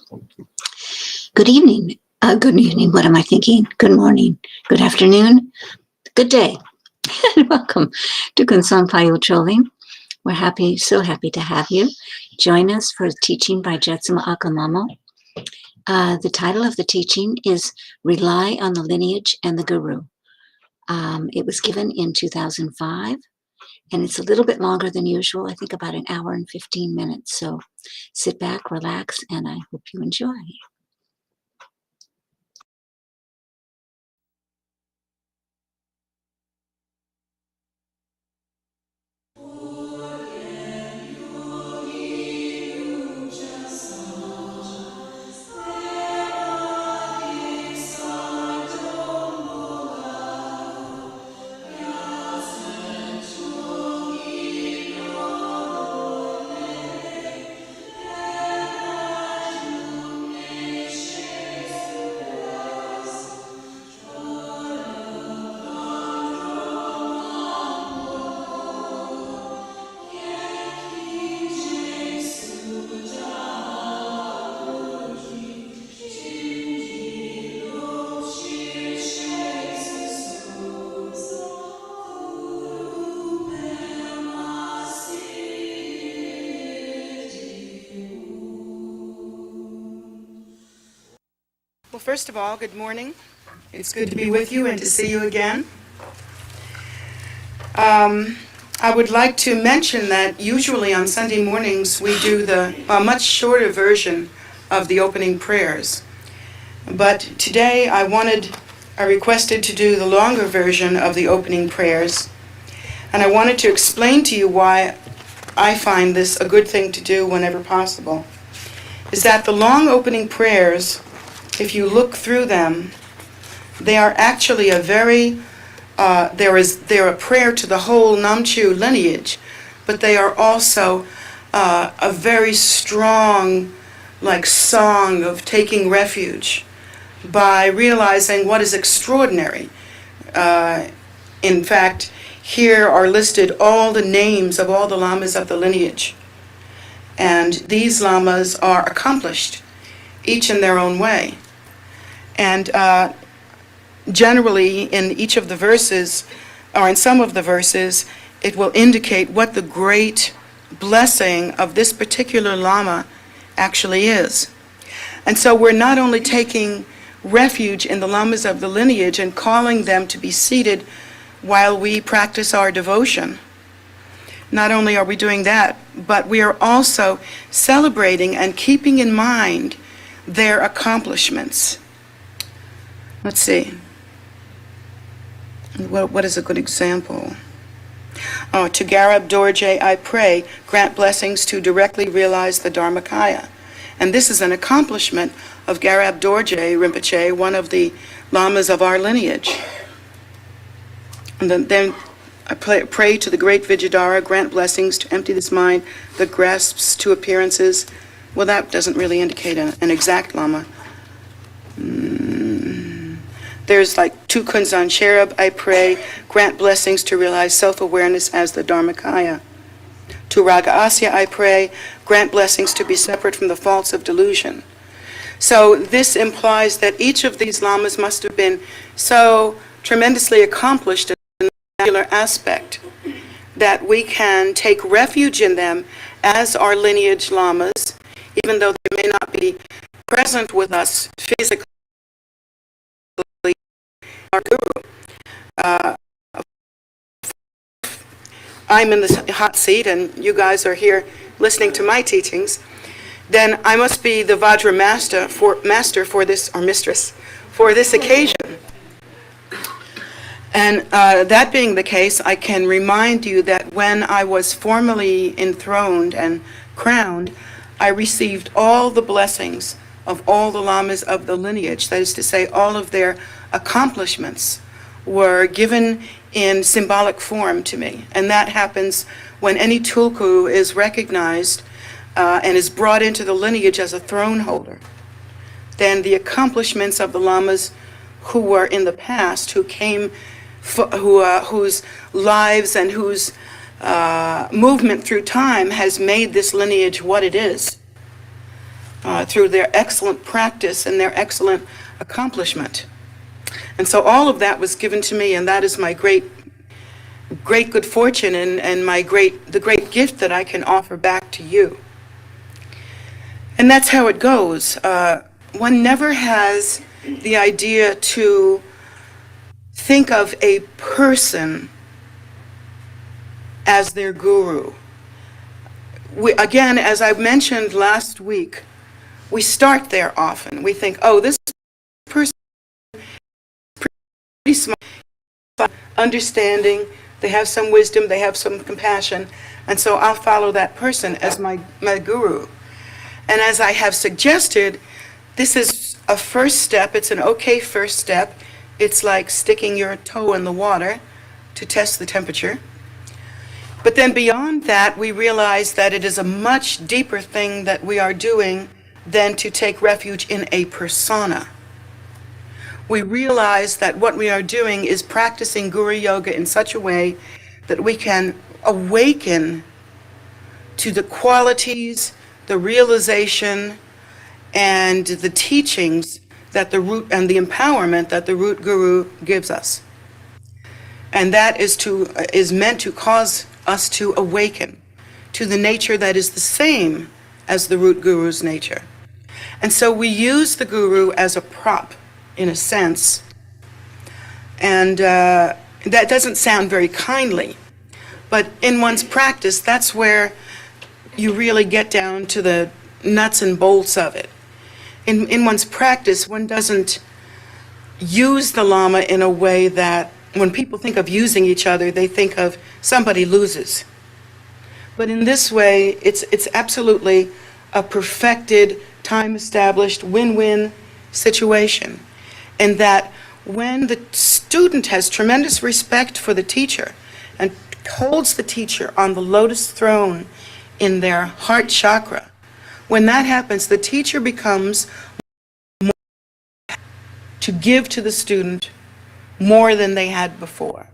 Good evening. Good evening. What am I thinking? Good morning. Good afternoon. Good day. And welcome to Kunsan Payo Choling. We're so happy to have you. Join us for teaching by Jetsunma Ahkon Lhamo. The title of the teaching is Rely on the Lineage and the Guru. It was given in 2005, and it's a little bit longer than usual. I think about an hour and 15 minutes. So sit back, relax, and I hope you enjoy. Well, first of all, good morning. It's good to be with you and to see you again. I would like to mention that usually on Sunday mornings we do a much shorter version of the opening prayers. But today I requested to do the longer version of the opening prayers. And I wanted to explain to you why I find this a good thing to do whenever possible. Is that the long opening prayers, if you look through them, they are actually they're a prayer to the whole Namchu lineage, but they are also a very strong, song of taking refuge by realizing what is extraordinary. In fact, here are listed all the names of all the lamas of the lineage. And these lamas are accomplished, each in their own way. And generally, in each of the verses, or in some of the verses, it will indicate what the great blessing of this particular lama actually is. And so we're not only taking refuge in the lamas of the lineage and calling them to be seated while we practice our devotion. Not only are we doing that, but we are also celebrating and keeping in mind their accomplishments. Let's see. What is a good example? To Garab Dorje I pray, grant blessings to directly realize the Dharmakaya. And this is an accomplishment of Garab Dorje Rinpoche, one of the lamas of our lineage. And then I pray to the great Vijayadhara, grant blessings to empty this mind that grasps to appearances. Well, that doesn't really indicate an exact lama. There's to Kunzan Cherub, I pray, grant blessings to realize self-awareness as the Dharmakaya. To Raga Asya, I pray, grant blessings to be separate from the faults of delusion. So this implies that each of these lamas must have been so tremendously accomplished in a particular aspect that we can take refuge in them as our lineage lamas, even though they may not be present with us physically. Our guru. I'm in the hot seat and you guys are here listening to my teachings, then I must be the Vajra master for this, or mistress, for this occasion. And that being the case, I can remind you that when I was formally enthroned and crowned, I received all the blessings of all the lamas of the lineage. That is to say, all of their accomplishments were given in symbolic form to me. And that happens when any tulku is recognized and is brought into the lineage as a throne holder. Then the accomplishments of the lamas who were in the past, whose lives and whose movement through time has made this lineage what it is, through their excellent practice and their excellent accomplishment. And so all of that was given to me, and that is my great good fortune and the great gift that I can offer back to you. And that's how it goes. One never has the idea to think of a person as their guru. Again, as I mentioned last week, we start there often. We think, oh, this person is pretty smart, understanding, they have some wisdom, they have some compassion, and so I'll follow that person as my guru. And as I have suggested, this is a first step. It's an okay first step. It's like sticking your toe in the water to test the temperature. But then beyond that, we realize that it is a much deeper thing that we are doing than to take refuge in a persona. We realize that what we are doing is practicing Guru Yoga in such a way that we can awaken to the qualities, the realization, and the teachings that the root and the empowerment that the root guru gives us. And that is meant to cause us to awaken to the nature that is the same as the root guru's nature. And so we use the guru as a prop, in a sense. And that doesn't sound very kindly, but in one's practice, that's where you really get down to the nuts and bolts of it. In one's practice, one doesn't use the Lama in a way that when people think of using each other, they think of somebody loses. But in this way, it's absolutely a perfected, time-established, win-win situation. In that when the student has tremendous respect for the teacher and holds the teacher on the lotus throne in their heart chakra, when that happens, the teacher becomes more to give to the student more than they had before.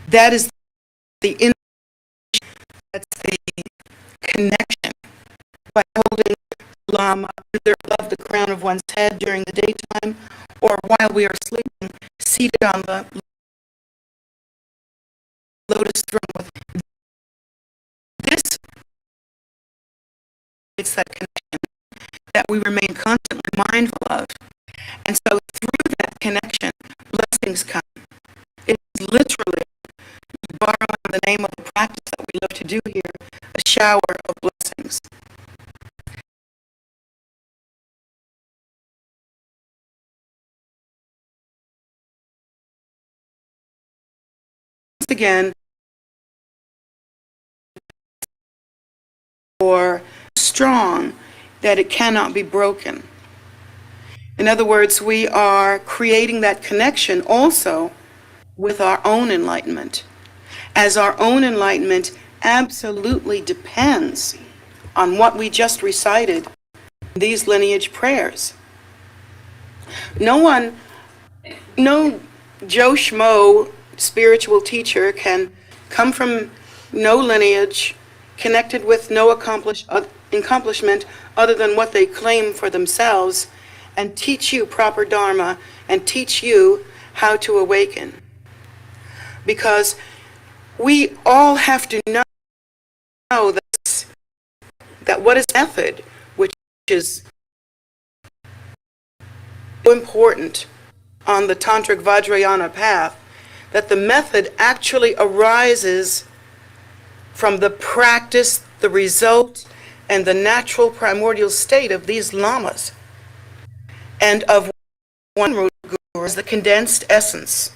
That is the that's the connection. By holding the Lama either above the crown of one's head during the daytime or while we are sleeping, seated on the lotus throne with this, it's that connection that we remain constantly mindful of. And so through that connection, blessings come. It's literally, borrowing the name of the practice that we love to do here, a shower of blessings. Once again, or strong that it cannot be broken. In other words, we are creating that connection also with our own enlightenment, as our own enlightenment absolutely depends on what we just recited in these lineage prayers. No Joe Schmo spiritual teacher can come from no lineage, connected with no accomplishment other than what they claim for themselves, and teach you proper Dharma and teach you how to awaken. Because we all have to know that what is method, which is so important on the Tantric Vajrayana path, that the method actually arises from the practice, the result, and the natural primordial state of these lamas, and of one root guru as the condensed essence.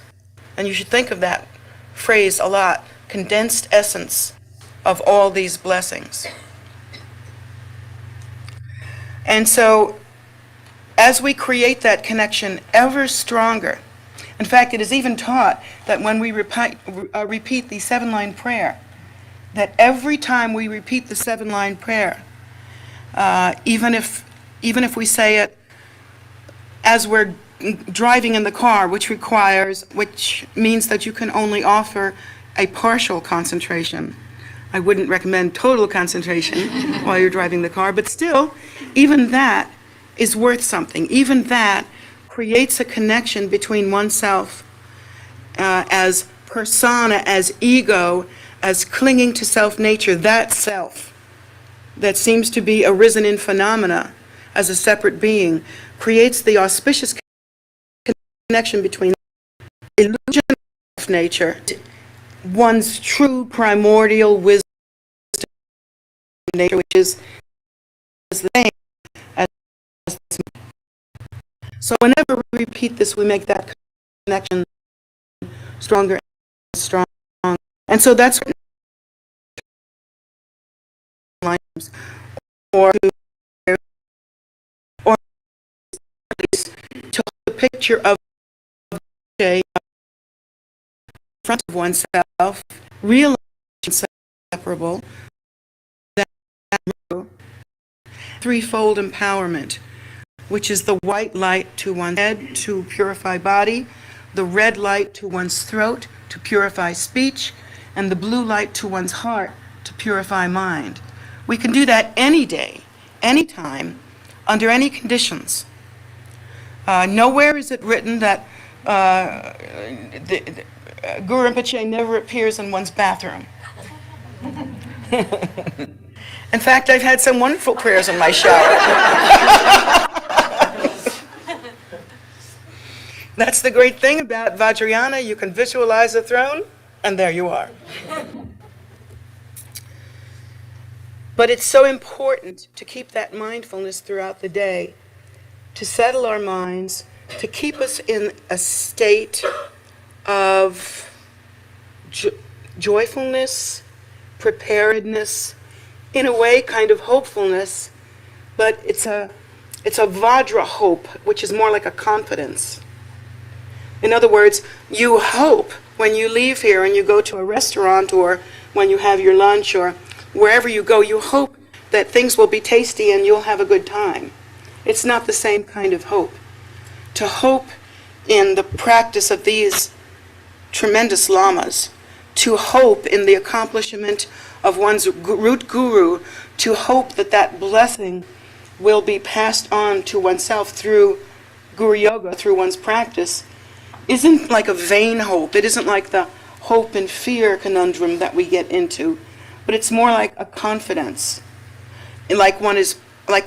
And you should think of that phrase a lot, condensed essence of all these blessings. And so, as we create that connection ever stronger, in fact, it is even taught that when we repeat the 7-line prayer, that every time we repeat the 7-line prayer, even if we say it as we're driving in the car, which means that you can only offer a partial concentration. I wouldn't recommend total concentration while you're driving the car, but still, even that is worth something. Even that creates a connection between oneself as persona, as ego, as clinging to self-nature, that self that seems to be arisen in phenomena as a separate being, creates the auspicious connection between illusion of nature, one's true primordial wisdom of nature, which is the same as this. So whenever we repeat this, we make that connection stronger and stronger. And so that's or to hold the picture of a front of oneself, realizing separable, that threefold empowerment, which is the white light to one's head to purify body, the red light to one's throat to purify speech, and the blue light to one's heart to purify mind. We can do that any day, anytime, under any conditions. Nowhere is it written that Guru Rinpoche never appears in one's bathroom. In fact, I've had some wonderful prayers in my shower. That's the great thing about Vajrayana. You can visualize a throne, and there you are. But it's so important to keep that mindfulness throughout the day, to settle our minds, to keep us in a state of joyfulness, preparedness, in a way kind of hopefulness, but it's a Vajra hope, which is more like a confidence. In other words, you hope when you leave here and you go to a restaurant or when you have your lunch or wherever you go, you hope that things will be tasty and you'll have a good time. It's not the same kind of hope. To hope in the practice of these tremendous lamas, to hope in the accomplishment of one's root guru, to hope that that blessing will be passed on to oneself through guru yoga, through one's practice, isn't like a vain hope. It isn't like the hope and fear conundrum that we get into, but it's more like a confidence. And like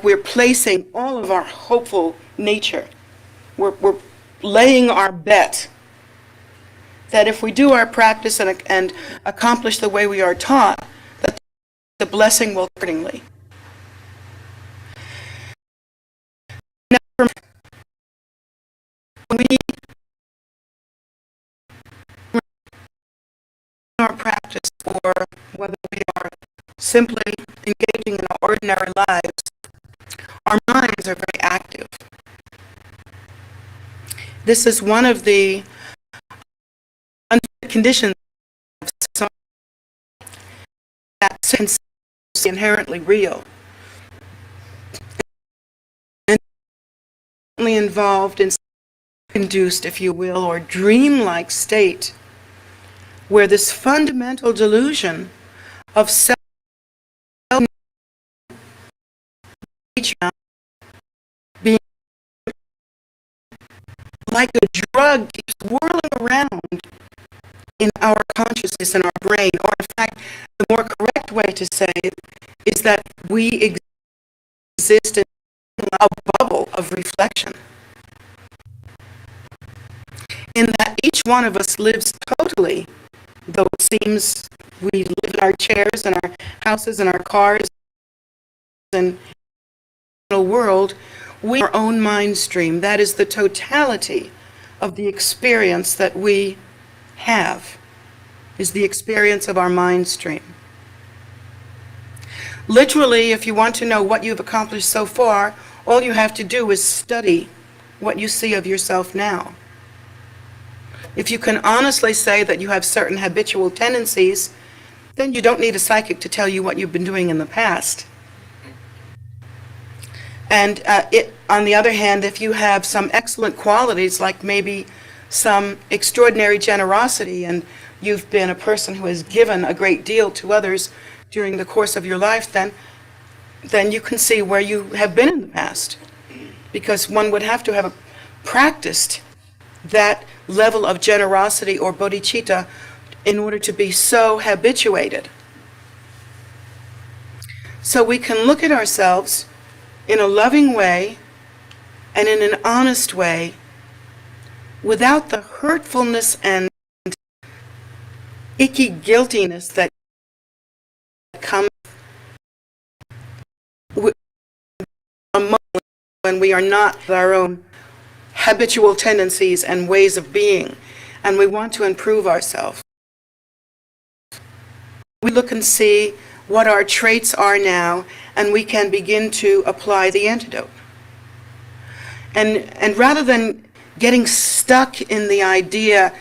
we're placing all of our hopeful nature. We're laying our bet that if we do our practice and accomplish the way we are taught, that the blessing will accordingly. Now, we our practice, or whether we are simply engaging in our ordinary lives, our minds are very active. This is one of the conditions that sense is inherently real and involved in induced, if you will, or dreamlike state where this fundamental delusion of self being like a drug keeps whirling around in our consciousness and our brain, or in fact, the more correct way to say it is that we exist in a bubble of reflection. In that each one of us lives totally, though it seems we live in our chairs and our houses and our cars and in the world, we are our own mind stream. That is the totality of the experience that we have, is the experience of our mind stream. Literally, if you want to know what you've accomplished so far, all you have to do is study what you see of yourself now. If you can honestly say that you have certain habitual tendencies, then you don't need a psychic to tell you what you've been doing in the past. And on the other hand, if you have some excellent qualities, like maybe some extraordinary generosity, and you've been a person who has given a great deal to others, during the course of your life, then you can see where you have been in the past. Because one would have to have practiced that level of generosity or bodhicitta in order to be so habituated. So we can look at ourselves in a loving way and in an honest way without the hurtfulness and icky guiltiness that comes with a moment when we are not our own habitual tendencies and ways of being, and we want to improve ourselves. We look and see what our traits are now, and we can begin to apply the antidote. And rather than getting stuck in the idea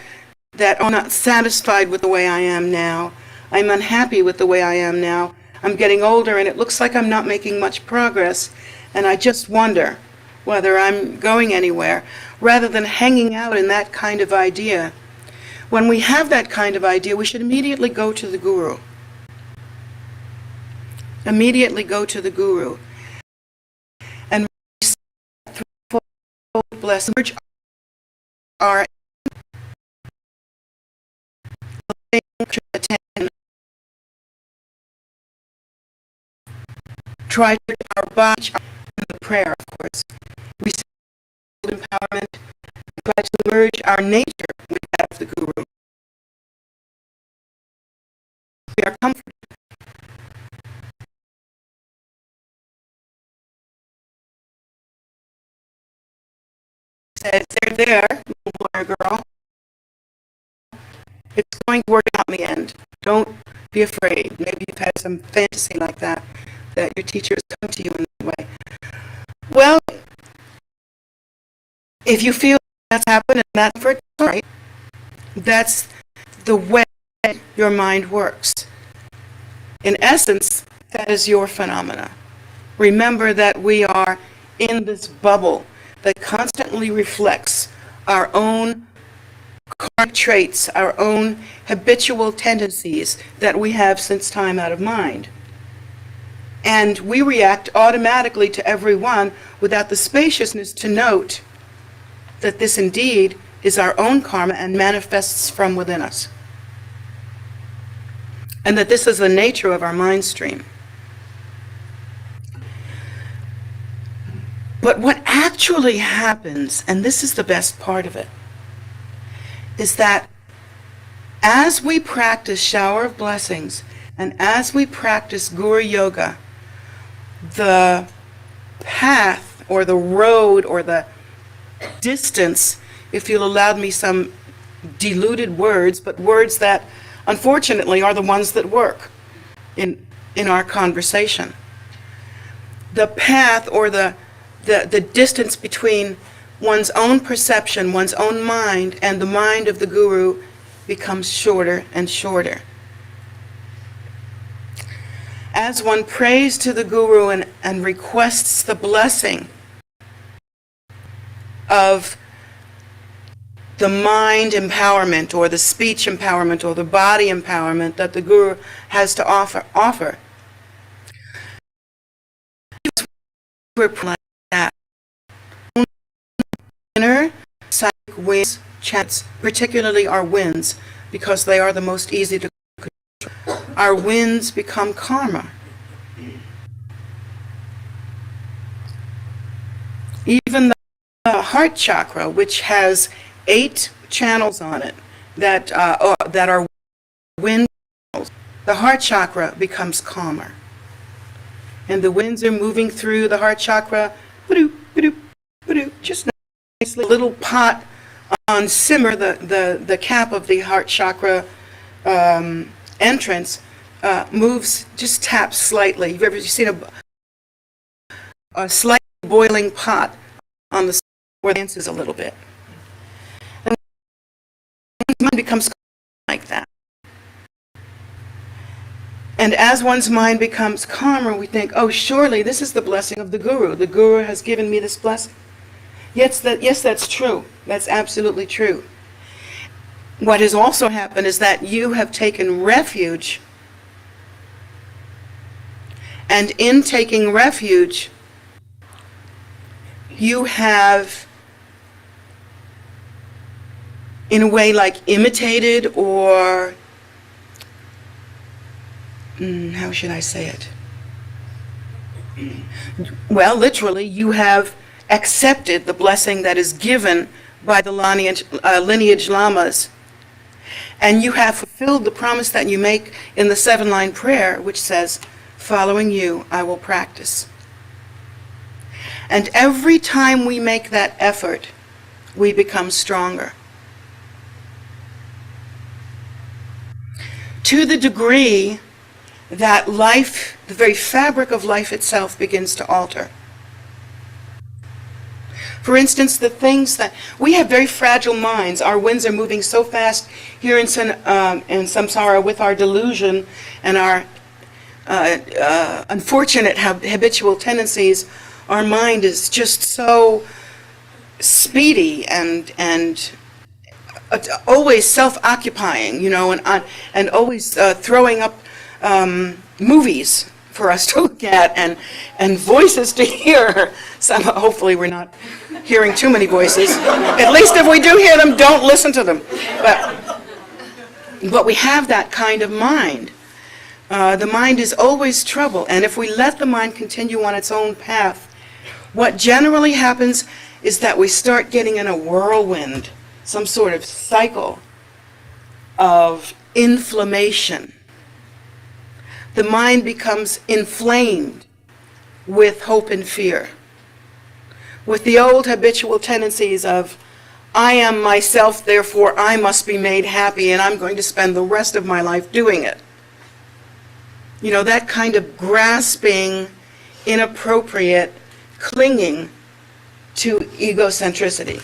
that, oh, I'm not satisfied with the way I am now, I'm unhappy with the way I am now, I'm getting older and it looks like I'm not making much progress, and I just wonder whether I'm going anywhere, rather than hanging out in that kind of idea. When we have that kind of idea, we should immediately go to the Guru. Immediately go to the Guru and bless our try to our body in the prayer, of course. We seek empowerment, try to merge our nature with that of the Guru. We are comforted. Said, there, little boy or girl. It's going to work out in the end. Don't be afraid. Maybe you've had some fantasy like that your teacher has come to you in that way. Well, if you feel that's happened and that's for right, that's the way your mind works. In essence, that is your phenomena. Remember that we are in this bubble that constantly reflects our own karmic traits, our own habitual tendencies that we have since time out of mind. And we react automatically to every one without the spaciousness to note that this indeed is our own karma and manifests from within us. And that this is the nature of our mind stream. But what actually happens, and this is the best part of it, is that as we practice shower of blessings and as we practice Guru Yoga, the path or the road or the distance, if you'll allow me some diluted words, but words that unfortunately are the ones that work in our conversation. The path or the distance between one's own perception, one's own mind, and the mind of the Guru becomes shorter and shorter. As one prays to the Guru and requests the blessing of the mind empowerment or the speech empowerment or the body empowerment that the Guru has to offer. We're like that. Inner psychic winds, chants, particularly our winds, because they are the most easy to control. Our winds become calmer. Even the heart chakra, which has 8 channels on it that are wind channels, the heart chakra becomes calmer. And the winds are moving through the heart chakra, just nicely. A little pot on simmer, the cap of the heart chakra entrance moves, just taps slightly. You've ever seen a slight boiling pot on the where it dances a little bit? And one's mind becomes like that. And as one's mind becomes calmer, we think, oh, surely this is the blessing of the Guru. The Guru has given me this blessing. Yes, that's true. That's absolutely true. What has also happened is that you have taken refuge And in taking refuge, you have, in a way, like imitated or, how should I say it? Well, literally, you have accepted the blessing that is given by the lineage lamas. And you have fulfilled the promise that you make in the 7-line prayer, which says, following you, I will practice. And every time we make that effort, we become stronger. To the degree that life, the very fabric of life itself, begins to alter. For instance, the things that we have very fragile minds. Our winds are moving so fast here in samsara with our delusion and our unfortunate habitual tendencies. Our mind is just so speedy and always self-occupying, and always throwing up movies for us to look at and voices to hear. Hopefully we're not hearing too many voices. At least if we do hear them, don't listen to them. But we have that kind of mind. The mind is always trouble, and if we let the mind continue on its own path, what generally happens is that we start getting in a whirlwind, some sort of cycle of inflammation. The mind becomes inflamed with hope and fear, with the old habitual tendencies of, I am myself, therefore I must be made happy, and I'm going to spend the rest of my life doing it. That kind of grasping, inappropriate, clinging to egocentricity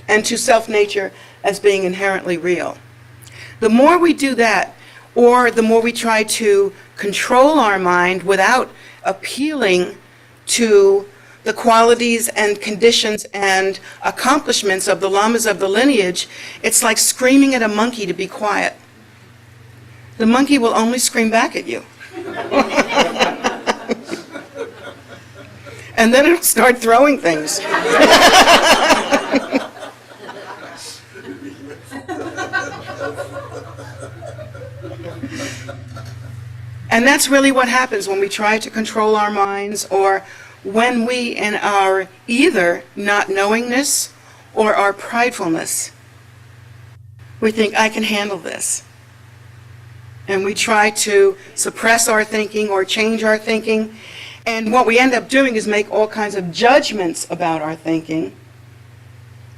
and to self-nature as being inherently real. The more we do that, or the more we try to control our mind without appealing to the qualities and conditions and accomplishments of the lamas of the lineage, it's like screaming at a monkey to be quiet. The monkey will only scream back at you. And then it'll start throwing things. And that's really what happens when we try to control our minds, or when we, in our either not knowingness or our pridefulness, we think, I can handle this. And we try to suppress our thinking or change our thinking. And what we end up doing is make all kinds of judgments about our thinking.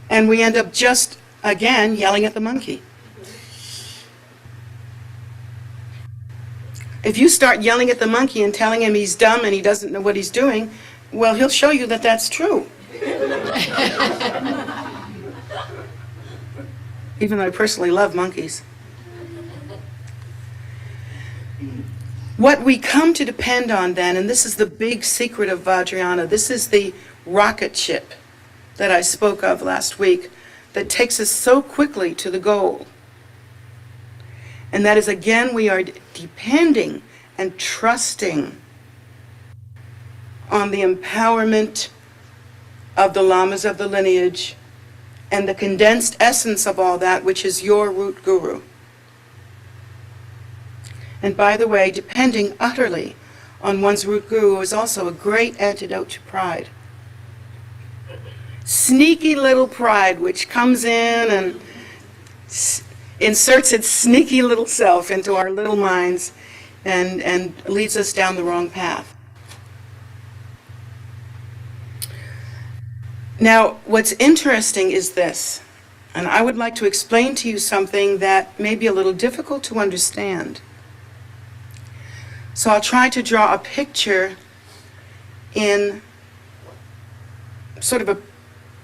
And we end up just, again, yelling at the monkey. If you start yelling at the monkey and telling him he's dumb and he doesn't know what he's doing, well, he'll show you that that's true. Even though I personally love monkeys. What we come to depend on then, and this is the big secret of Vajrayana, this is the rocket ship that I spoke of last week that takes us so quickly to the goal. And that is, again, we are depending and trusting on the empowerment of the lamas of the lineage and the condensed essence of all that, which is your root guru. And by the way, depending utterly on one's root guru is also a great antidote to pride. Sneaky little pride which comes in and inserts its sneaky little self into our little minds and leads us down the wrong path. Now, what's interesting is this, and I would like to explain to you something that may be a little difficult to understand. So I'll try to draw a picture in sort of a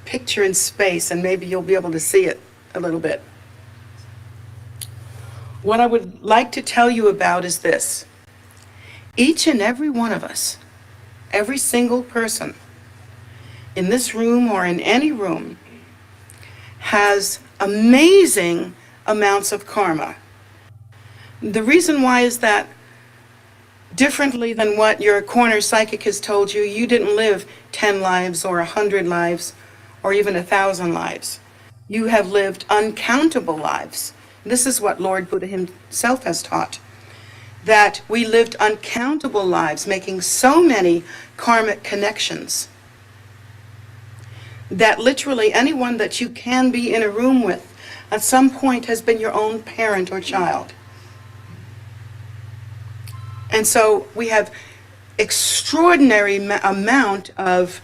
picture in space, and maybe you'll be able to see it a little bit. What I would like to tell you about is this. Each and every one of us, every single person in this room or in any room, has amazing amounts of karma. The reason why is that differently than what your corner psychic has told you. You didn't live 10 lives or 100 lives or even 1,000 lives. You have lived uncountable lives. This is what Lord Buddha himself has taught, that we lived uncountable lives, making so many karmic connections that literally anyone that you can be in a room with at some point has been your own parent or child. And so we have extraordinary amount of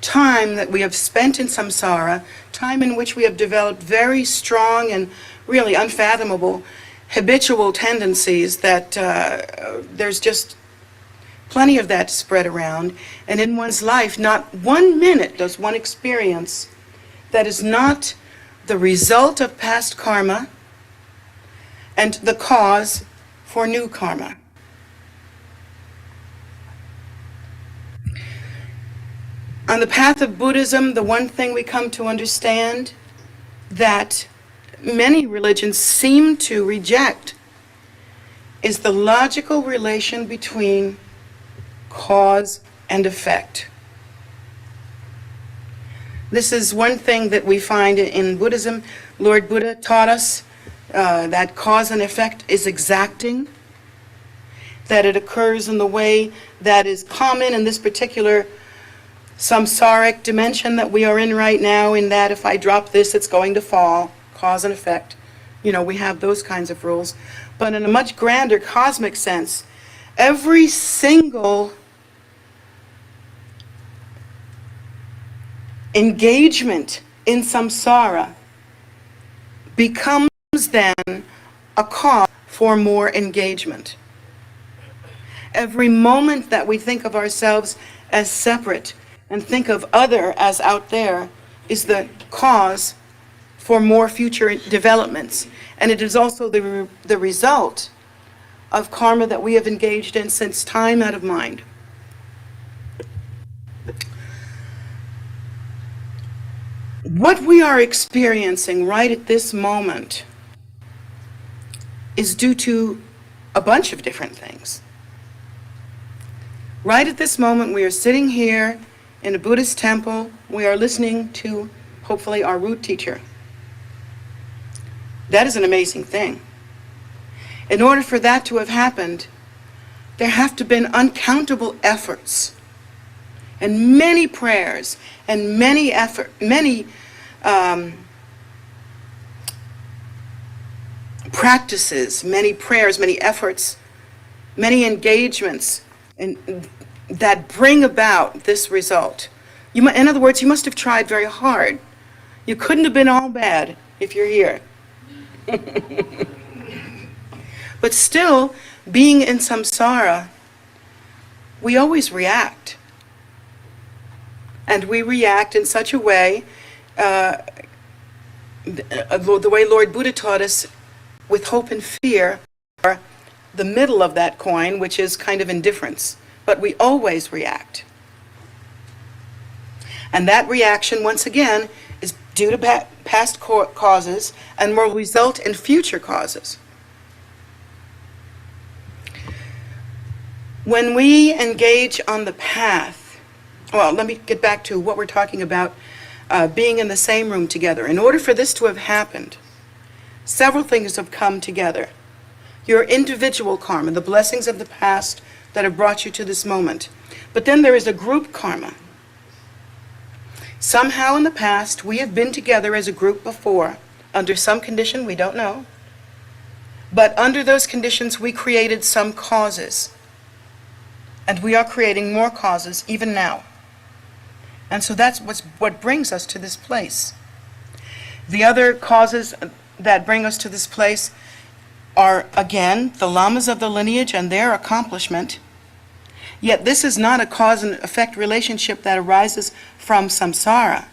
time that we have spent in samsara, time in which we have developed very strong and really unfathomable habitual tendencies that there's just plenty of that to spread around. And in one's life, not 1 minute does one experience that is not the result of past karma and the cause for new karma. On the path of Buddhism, the one thing we come to understand that many religions seem to reject is the logical relation between cause and effect. This is one thing that we find in Buddhism. Lord Buddha taught us that cause and effect is exacting, that it occurs in the way that is common in this particular samsaric dimension that we are in right now, in that if I drop this, it's going to fall, cause and effect. You know, we have those kinds of rules. But in a much grander cosmic sense, every single engagement in samsara becomes then a cause for more engagement. Every moment that we think of ourselves as separate and think of other as out there is the cause for more future developments. And it is also the result of karma that we have engaged in since time out of mind. What we are experiencing right at this moment is due to a bunch of different things. Right at this moment, we are sitting here in a Buddhist temple. We are listening to, hopefully, our root teacher. That is an amazing thing. In order for that to have happened, there have to have been uncountable efforts and many prayers and many practices, many prayers, many efforts, many engagements that bring about this result. In other words, you must have tried very hard. You couldn't have been all bad if you're here. But still, being in samsara, we always react. And we react in such a way, the way Lord Buddha taught us, with hope and fear, are the middle of that coin, which is kind of indifference. But we always react. And that reaction, once again, is due to past causes and will result in future causes. When we engage on the path, well, let me get back to what we're talking about, being in the same room together. In order for this to have happened, several things have come together. Your individual karma, the blessings of the past that have brought you to this moment. But then there is a group karma. Somehow in the past, we have been together as a group before, under some condition, we don't know. But under those conditions, we created some causes. And we are creating more causes even now. And so that's what brings us to this place. The other causes that bring us to this place are, again, the lamas of the lineage and their accomplishment. Yet this is not a cause and effect relationship that arises from samsara.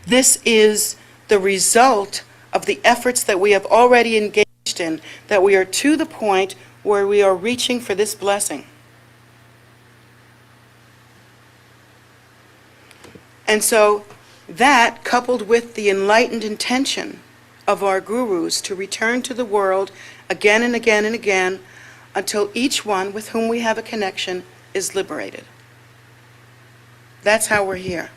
This is the result of the efforts that we have already engaged in, that we are to the point where we are reaching for this blessing. And so that, coupled with the enlightened intention of our gurus to return to the world again and again and again, until each one with whom we have a connection is liberated. That's how we're here.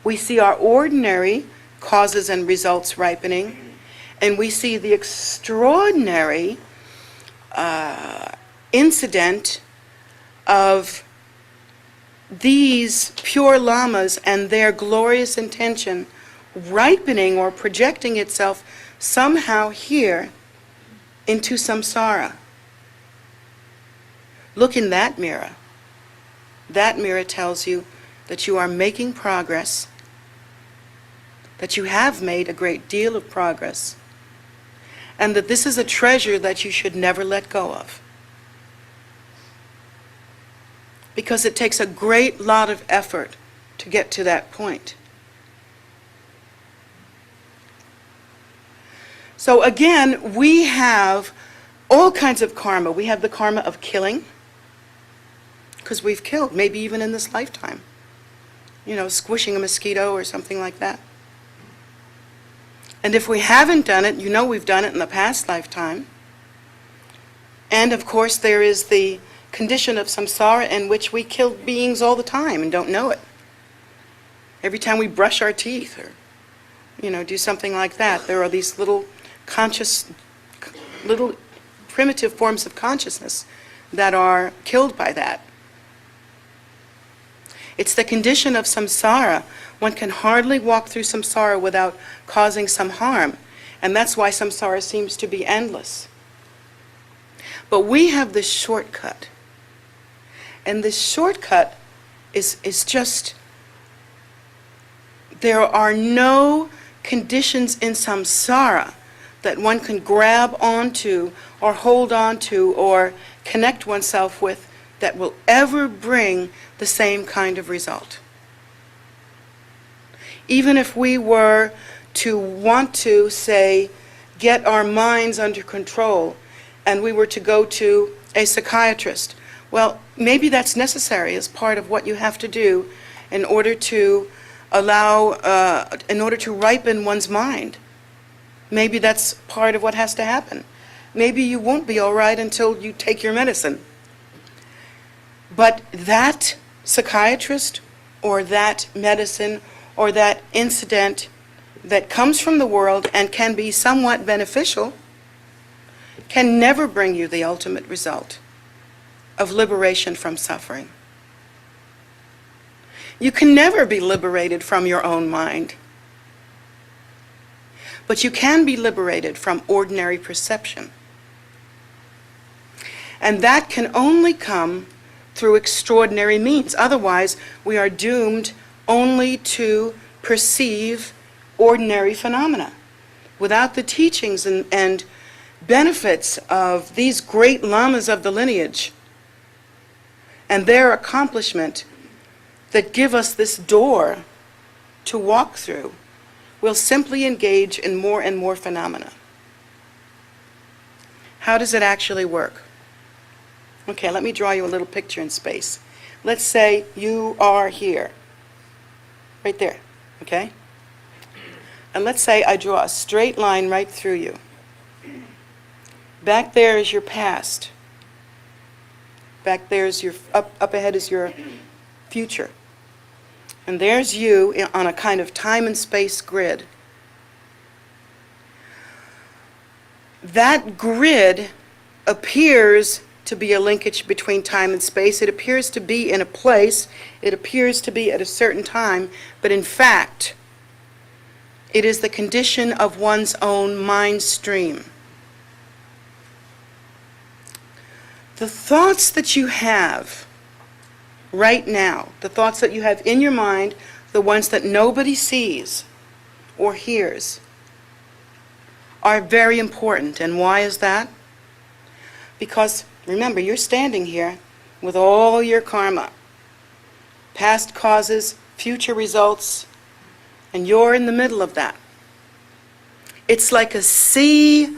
We see our ordinary causes and results ripening, and we see the extraordinary incident of these pure lamas and their glorious intention ripening or projecting itself somehow here into samsara. Look in that mirror. That mirror tells you that you are making progress, that you have made a great deal of progress, and that this is a treasure that you should never let go of. Because it takes a great lot of effort to get to that point. So again, we have all kinds of karma. We have the karma of killing, because we've killed, maybe even in this lifetime. You know, squishing a mosquito or something like that. And if we haven't done it, you know we've done it in the past lifetime. And of course there is the condition of samsara in which we kill beings all the time and don't know it. Every time we brush our teeth or, you know, do something like that, there are these little primitive forms of consciousness that are killed by that. It's the condition of samsara. One can hardly walk through samsara without causing some harm, and that's why samsara seems to be endless. But we have this shortcut, and this shortcut is just, there are no conditions in samsara that one can grab onto or hold onto or connect oneself with that will ever bring the same kind of result. Even if we were to want to, say, get our minds under control, and we were to go to a psychiatrist, well, maybe that's necessary as part of what you have to do in order to in order to ripen one's mind. Maybe that's part of what has to happen. Maybe you won't be all right until you take your medicine. But that psychiatrist or that medicine or that incident that comes from the world and can be somewhat beneficial can never bring you the ultimate result of liberation from suffering. You can never be liberated from your own mind. But you can be liberated from ordinary perception. And that can only come through extraordinary means. Otherwise, we are doomed only to perceive ordinary phenomena. Without the teachings and benefits of these great lamas of the lineage and their accomplishment that give us this door to walk through, we'll simply engage in more and more phenomena. How does it actually work? Okay, let me draw you a little picture in space. Let's say you are here, right there, okay? And let's say I draw a straight line right through you. Back there is your past. Back there is your, up ahead is your future. And there's you on a kind of time and space grid. That grid appears to be a linkage between time and space. It appears to be in a place. It appears to be at a certain time. But in fact, it is the condition of one's own mind stream. The thoughts that you have right now, the thoughts that you have in your mind, the ones that nobody sees or hears, are very important. And why is that? Because, remember, you're standing here with all your karma, past causes, future results, and you're in the middle of that. It's like a sea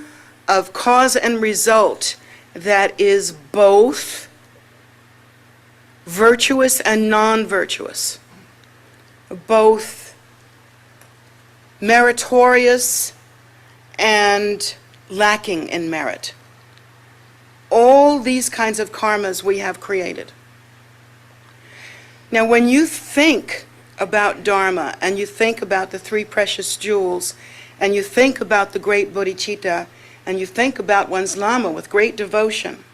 of cause and result that is both virtuous and non-virtuous, both meritorious and lacking in merit. all these kinds of karmas we have created. Now, when you think about Dharma, and you think about the three precious jewels, and you think about the great bodhicitta, and you think about one's Lhamo with great devotion,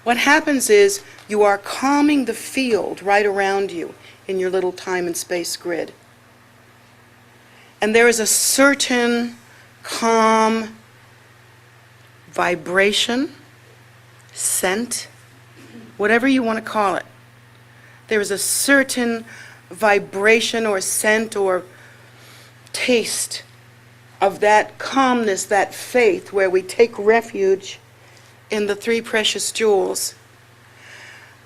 what happens is you are calming the field right around you in your little time and space grid. And there is a certain calm vibration, scent, whatever you want to call it. There is a certain vibration or scent or taste of that calmness, that faith, where we take refuge in the three precious jewels,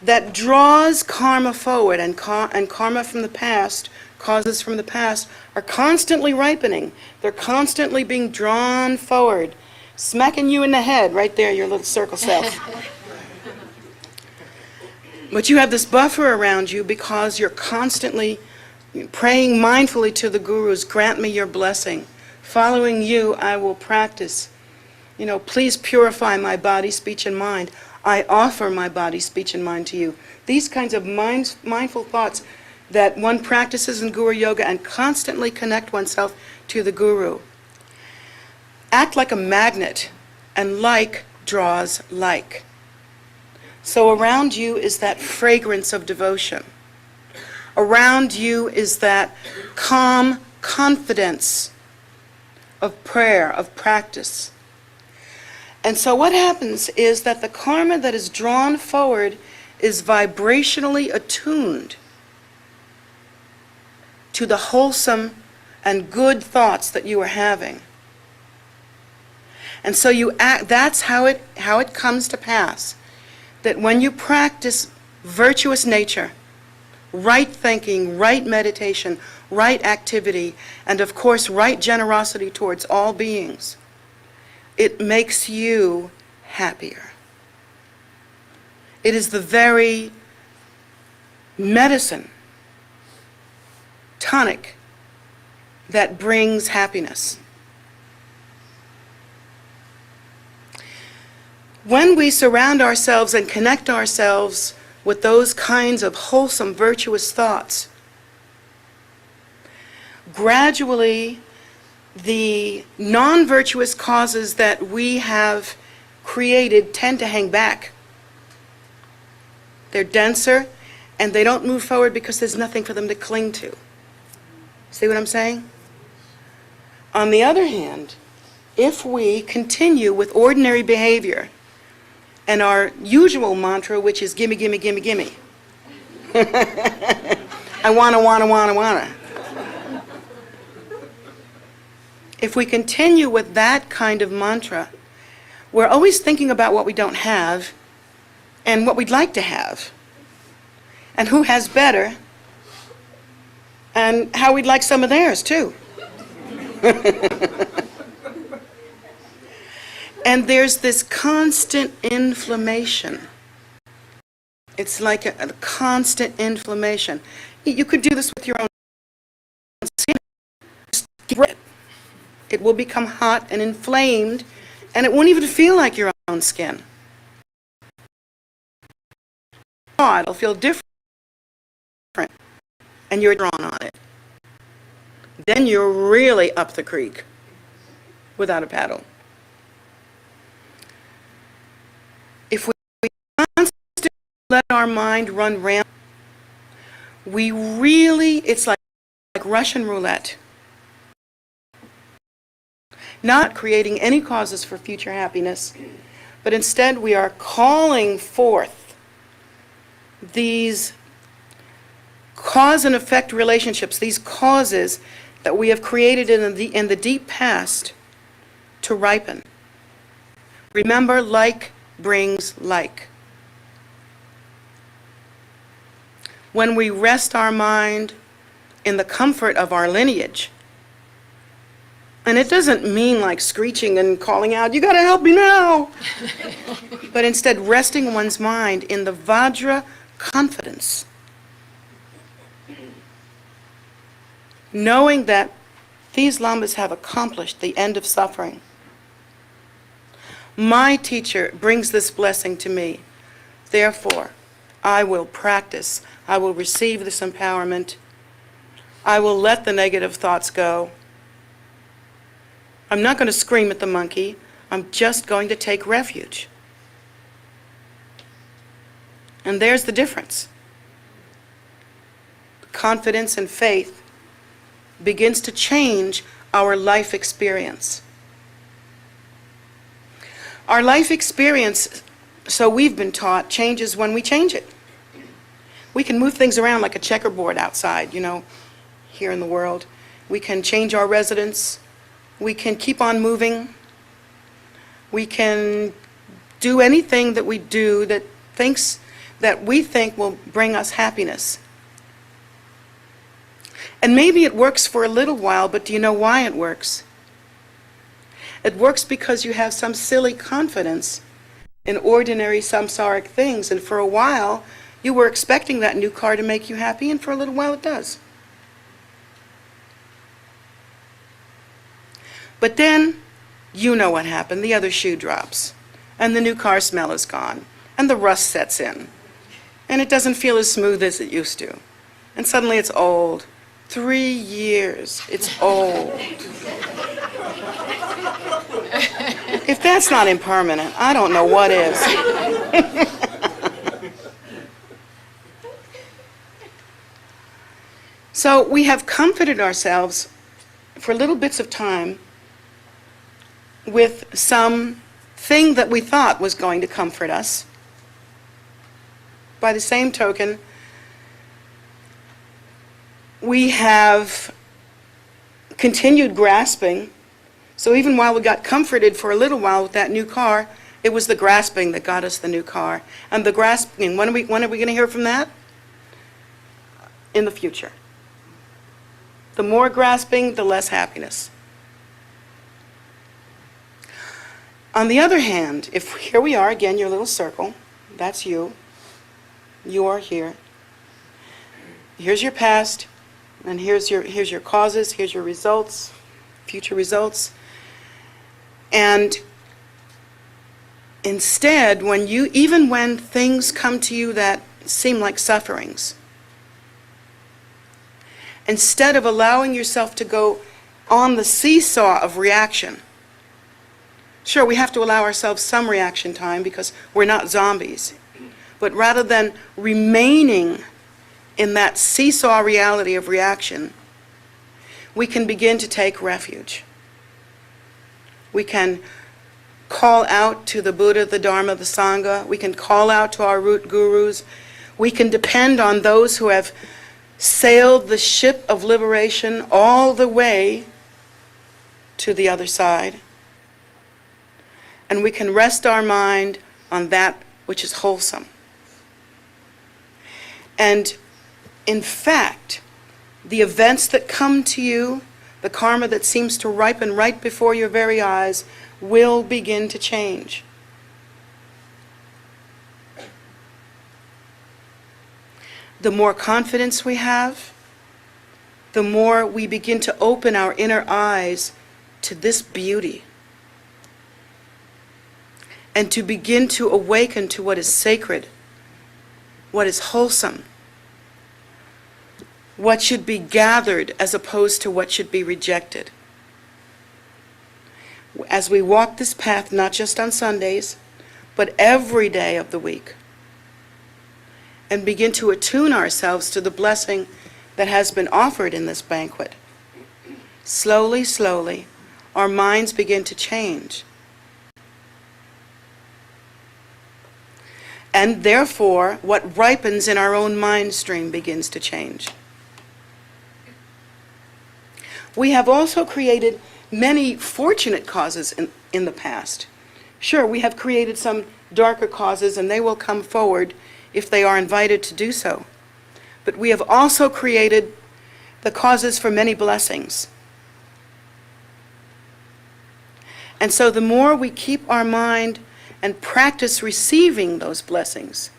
that draws karma forward, and karma from the past, causes from the past, are constantly ripening. They're constantly being drawn forward, smacking you in the head right there, your little circle self. But you have this buffer around you because you're constantly praying mindfully to the gurus, grant me your blessing. Following you, I will practice. Please purify my body, speech, and mind. I offer my body, speech, and mind to you. These kinds of mindful thoughts that one practices in Guru Yoga and constantly connect oneself to the Guru. Act like a magnet, and like draws like. So around you is that fragrance of devotion. Around you is that calm confidence of prayer, of practice. And so what happens is that the karma that is drawn forward is vibrationally attuned to the wholesome and good thoughts that you are having. And so you act, that's how it comes to pass, that when you practice virtuous nature, right thinking, right meditation, right activity, and of course right generosity towards all beings, it makes you happier. It is the very medicine, tonic, that brings happiness. When we surround ourselves and connect ourselves with those kinds of wholesome, virtuous thoughts, gradually the non-virtuous causes that we have created tend to hang back. They're denser, and they don't move forward because there's nothing for them to cling to. See what I'm saying? On the other hand, if we continue with ordinary behavior and our usual mantra, which is gimme, gimme, gimme, gimme. I wanna. If we continue with that kind of mantra, we're always thinking about what we don't have and what we'd like to have and who has better and how we'd like some of theirs too. And there's this constant inflammation. It's like a constant inflammation. You could do this with your own skin. It will become hot and inflamed, and it won't even feel like your own skin. It'll feel different, and you're drawn on it. Then you're really up the creek without a paddle. If we constantly let our mind run rampant, it's like Russian roulette. Not creating any causes for future happiness, but instead we are calling forth these cause and effect relationships, these causes that we have created in the deep past to ripen. Remember, like brings like. When we rest our mind in the comfort of our lineage, and it doesn't mean like screeching and calling out, you gotta help me now, but instead resting one's mind in the Vajra confidence, knowing that these lamas have accomplished the end of suffering. My teacher brings this blessing to me. Therefore, I will practice. I will receive this empowerment. I will let the negative thoughts go. I'm not going to scream at the monkey. I'm just going to take refuge. And there's the difference. Confidence and faith begins to change our life experience. Our life experience, so we've been taught, changes when we change it. We can move things around like a checkerboard outside, here in the world. We can change our residence. We can keep on moving. We can do anything that we do that we think will bring us happiness. And maybe it works for a little while, but do you know why it works? It works because you have some silly confidence in ordinary samsaric things, and for a while you were expecting that new car to make you happy, and for a little while it does. But then, you know what happened. The other shoe drops, and the new car smell is gone, and the rust sets in, and it doesn't feel as smooth as it used to. And suddenly it's old. 3 years, it's old. If that's not impermanent, I don't know what is. So we have comforted ourselves for little bits of time with some thing that we thought was going to comfort us. By the same token, we have continued grasping. So even while we got comforted for a little while with that new car, it was the grasping that got us the new car. And the grasping, when are we going to hear from that? In the future. The more grasping, the less happiness. On the other hand, if here we are again, your little circle, that's you. You are here. Here's your past, and here's your causes, here's your results, future results. And instead, even when things come to you that seem like sufferings, instead of allowing yourself to go on the seesaw of reaction, sure, we have to allow ourselves some reaction time because we're not zombies, but rather than remaining in that seesaw reality of reaction, we can begin to take refuge. We can call out to the Buddha, the Dharma, the Sangha. We can call out to our root gurus. We can depend on those who have sailed the ship of liberation all the way to the other side. And we can rest our mind on that which is wholesome. And in fact, the events that come to you, the karma that seems to ripen right before your very eyes, will begin to change. The more confidence we have, the more we begin to open our inner eyes to this beauty, and to begin to awaken to what is sacred, what is wholesome, what should be gathered as opposed to what should be rejected. As we walk this path, not just on Sundays, but every day of the week, and begin to attune ourselves to the blessing that has been offered in this banquet, slowly, slowly, our minds begin to change. And therefore, what ripens in our own mind stream begins to change. We have also created many fortunate causes in the past. Sure, we have created some darker causes, and they will come forward if they are invited to do so. But we have also created the causes for many blessings. And so the more we keep our mind and practice receiving those blessings,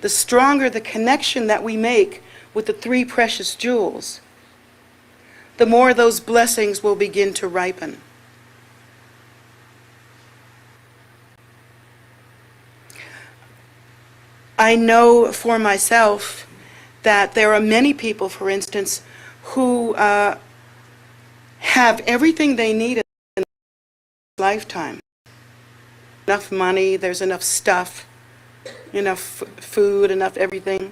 the stronger the connection that we make with the three precious jewels, the more those blessings will begin to ripen. I know for myself that there are many people, for instance, who have everything they need in their lifetime. Enough money, there's enough stuff, enough food, enough everything.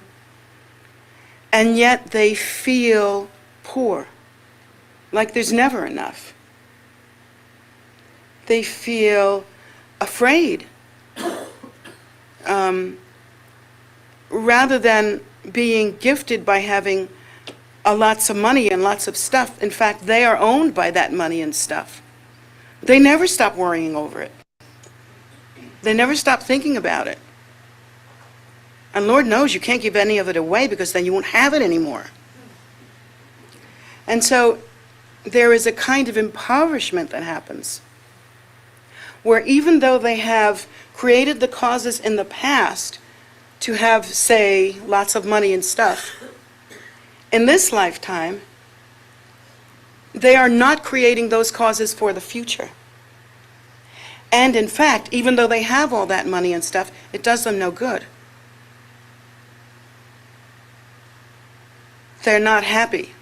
And yet they feel poor, like there's never enough. They feel afraid. Rather than being gifted by having lots of money and lots of stuff, in fact, they are owned by that money and stuff. They never stop worrying over it. They never stop thinking about it. And Lord knows you can't give any of it away because then you won't have it anymore. And so there is a kind of impoverishment that happens, where even though they have created the causes in the past to have, say, lots of money and stuff, in this lifetime, they are not creating those causes for the future. And in fact, even though they have all that money and stuff, it does them no good. They're not happy.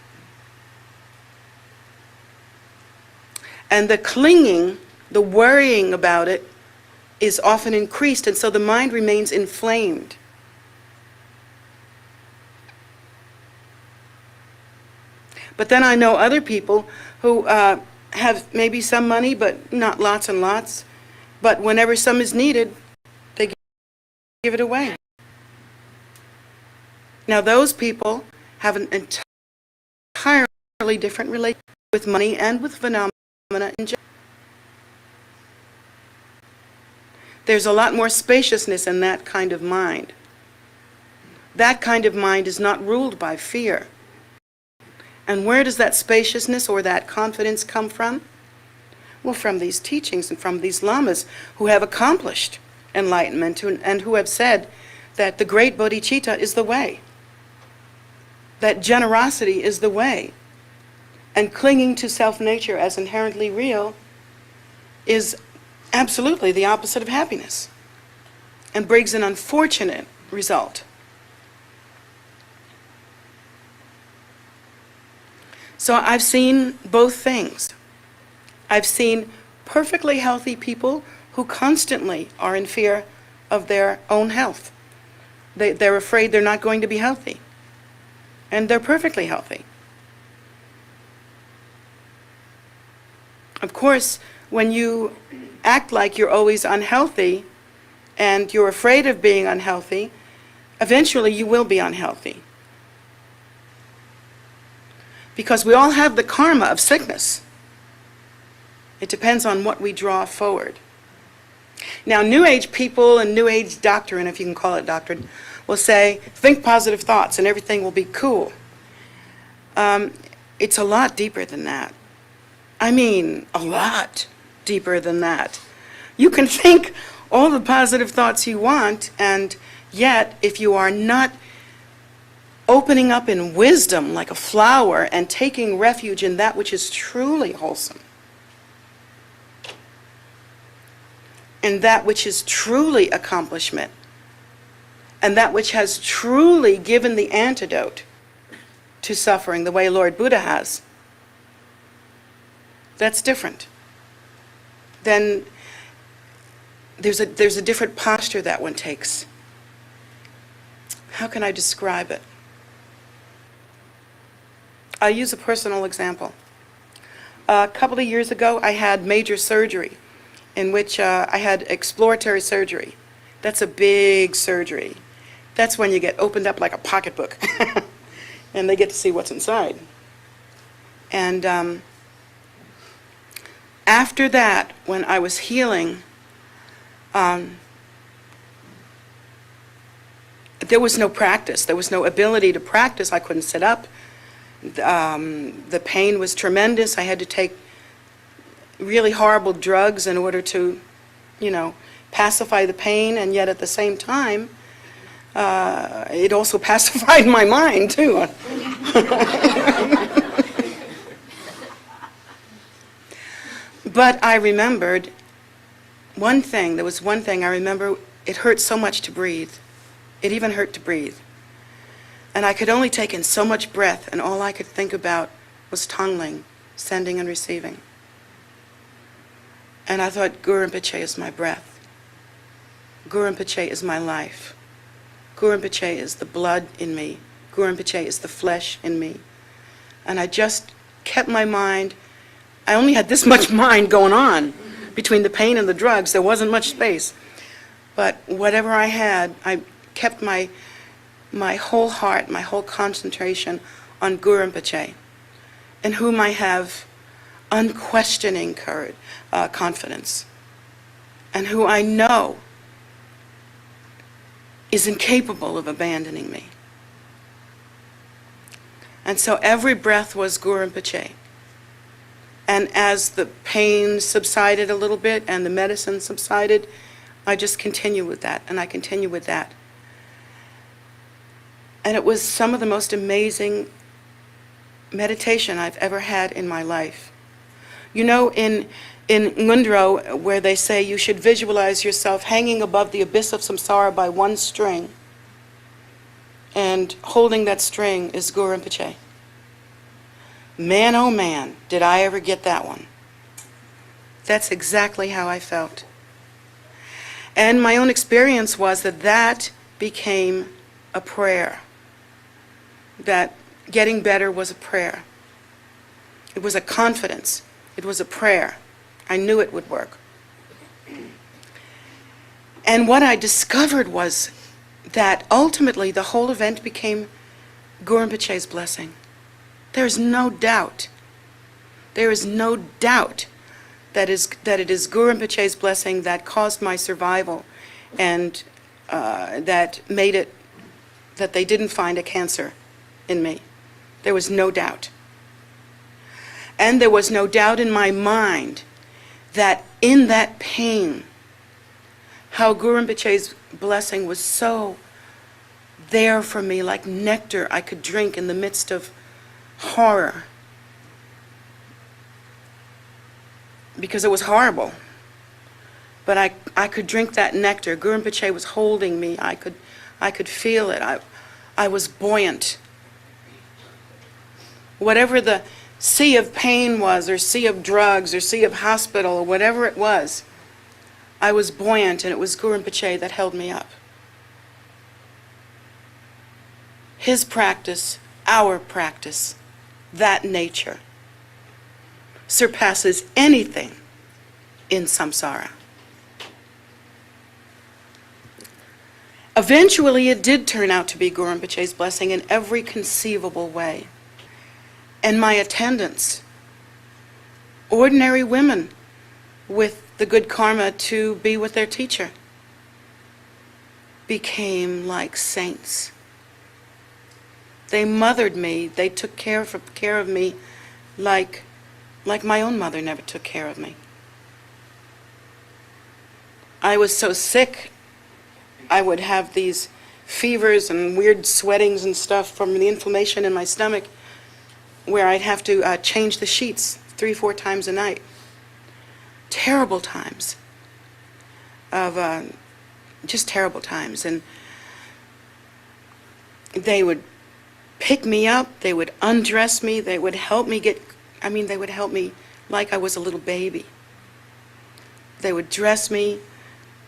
And the clinging, the worrying about it, is often increased, and so the mind remains inflamed. But then I know other people who have maybe some money, but not lots and lots. But whenever some is needed, they give it away. Now those people have an entirely different relationship with money and with phenomena in general. There's a lot more spaciousness in that kind of mind. That kind of mind is not ruled by fear. And where does that spaciousness or that confidence come from? Well, from these teachings and from these lamas who have accomplished enlightenment and who have said that the great bodhicitta is the way, that generosity is the way, and clinging to self-nature as inherently real is absolutely the opposite of happiness and brings an unfortunate result. So I've seen both things. I've seen perfectly healthy people who constantly are in fear of their own health. They're afraid they're not going to be healthy. And they're perfectly healthy. Of course, when you act like you're always unhealthy and you're afraid of being unhealthy, eventually you will be unhealthy. Because we all have the karma of sickness. It depends on what we draw forward. Now, New Age people and New Age doctrine, if you can call it doctrine, will say, think positive thoughts and everything will be cool. It's a lot deeper than that. I mean, a lot deeper than that. You can think all the positive thoughts you want, and yet, if you are not opening up in wisdom like a flower and taking refuge in that which is truly wholesome, and that which is truly accomplishment, and that which has truly given the antidote to suffering the way Lord Buddha has, that's different. Then there's a different posture that one takes. How can I describe it? I'll use a personal example. A couple of years ago, I had major surgery in which I had exploratory surgery. That's a big surgery. That's when you get opened up like a pocketbook and they get to see what's inside. And after that, when I was healing, there was no practice. There was no ability to practice. I couldn't sit up. The pain was tremendous. I had to take really horrible drugs in order to, pacify the pain, and yet at the same time, it also pacified my mind, too. But I remembered one thing. There was one thing I remember. It hurt so much to breathe. It even hurt to breathe. And I could only take in so much breath, and all I could think about was tongling, sending and receiving. And I thought, Guru Rinpoche is my breath. Guru Rinpoche is my life. Guru Rinpoche is the blood in me. Guru Rinpoche is the flesh in me. And I just kept my mind, I only had this much mind going on between the pain and the drugs. There wasn't much space. But whatever I had, I kept my whole heart, my whole concentration on Guru Rinpoche, in whom I have unquestioning courage, confidence, and who I know is incapable of abandoning me. And so every breath was Guru Rinpoche. And as the pain subsided a little bit and the medicine subsided, I just continue with that, and I continue with that. And it was some of the most amazing meditation I've ever had in my life. You know, in Ngundro, where they say you should visualize yourself hanging above the abyss of samsara by one string, and holding that string is Guru Rinpoche. Man, oh man, did I ever get that one. That's exactly how I felt. And my own experience was that that became a prayer. That getting better was a prayer. It was a confidence. It was a prayer. I knew it would work. And what I discovered was that ultimately the whole event became Guru Rinpoche's blessing. There is no doubt. There is no doubt that it is Guru Rinpoche's blessing that caused my survival, and that made it that they didn't find a cancer in me. There was no doubt. And there was no doubt in my mind that in that pain, how Guru Rinpoche's blessing was so there for me, like nectar I could drink in the midst of horror. Because it was horrible. But I could drink that nectar. Guru Rinpoche was holding me. I could feel it. I was buoyant. Whatever the sea of pain was, or sea of drugs, or sea of hospital, or whatever it was, I was buoyant, and it was Guru Rinpoche that held me up. His practice, our practice, that nature, surpasses anything in samsara. Eventually, it did turn out to be Guru Rinpoche's blessing in every conceivable way. And my attendants, ordinary women with the good karma to be with their teacher, became like saints. They mothered me. They took care of me like my own mother never took care of me. I was so sick, I would have these fevers and weird sweatings and stuff from the inflammation in my stomach, where I'd have to change the sheets 3-4 times a night. Terrible times of just terrible times. And they would pick me up, they would undress me, they would help me they would help me like I was a little baby. They would dress me,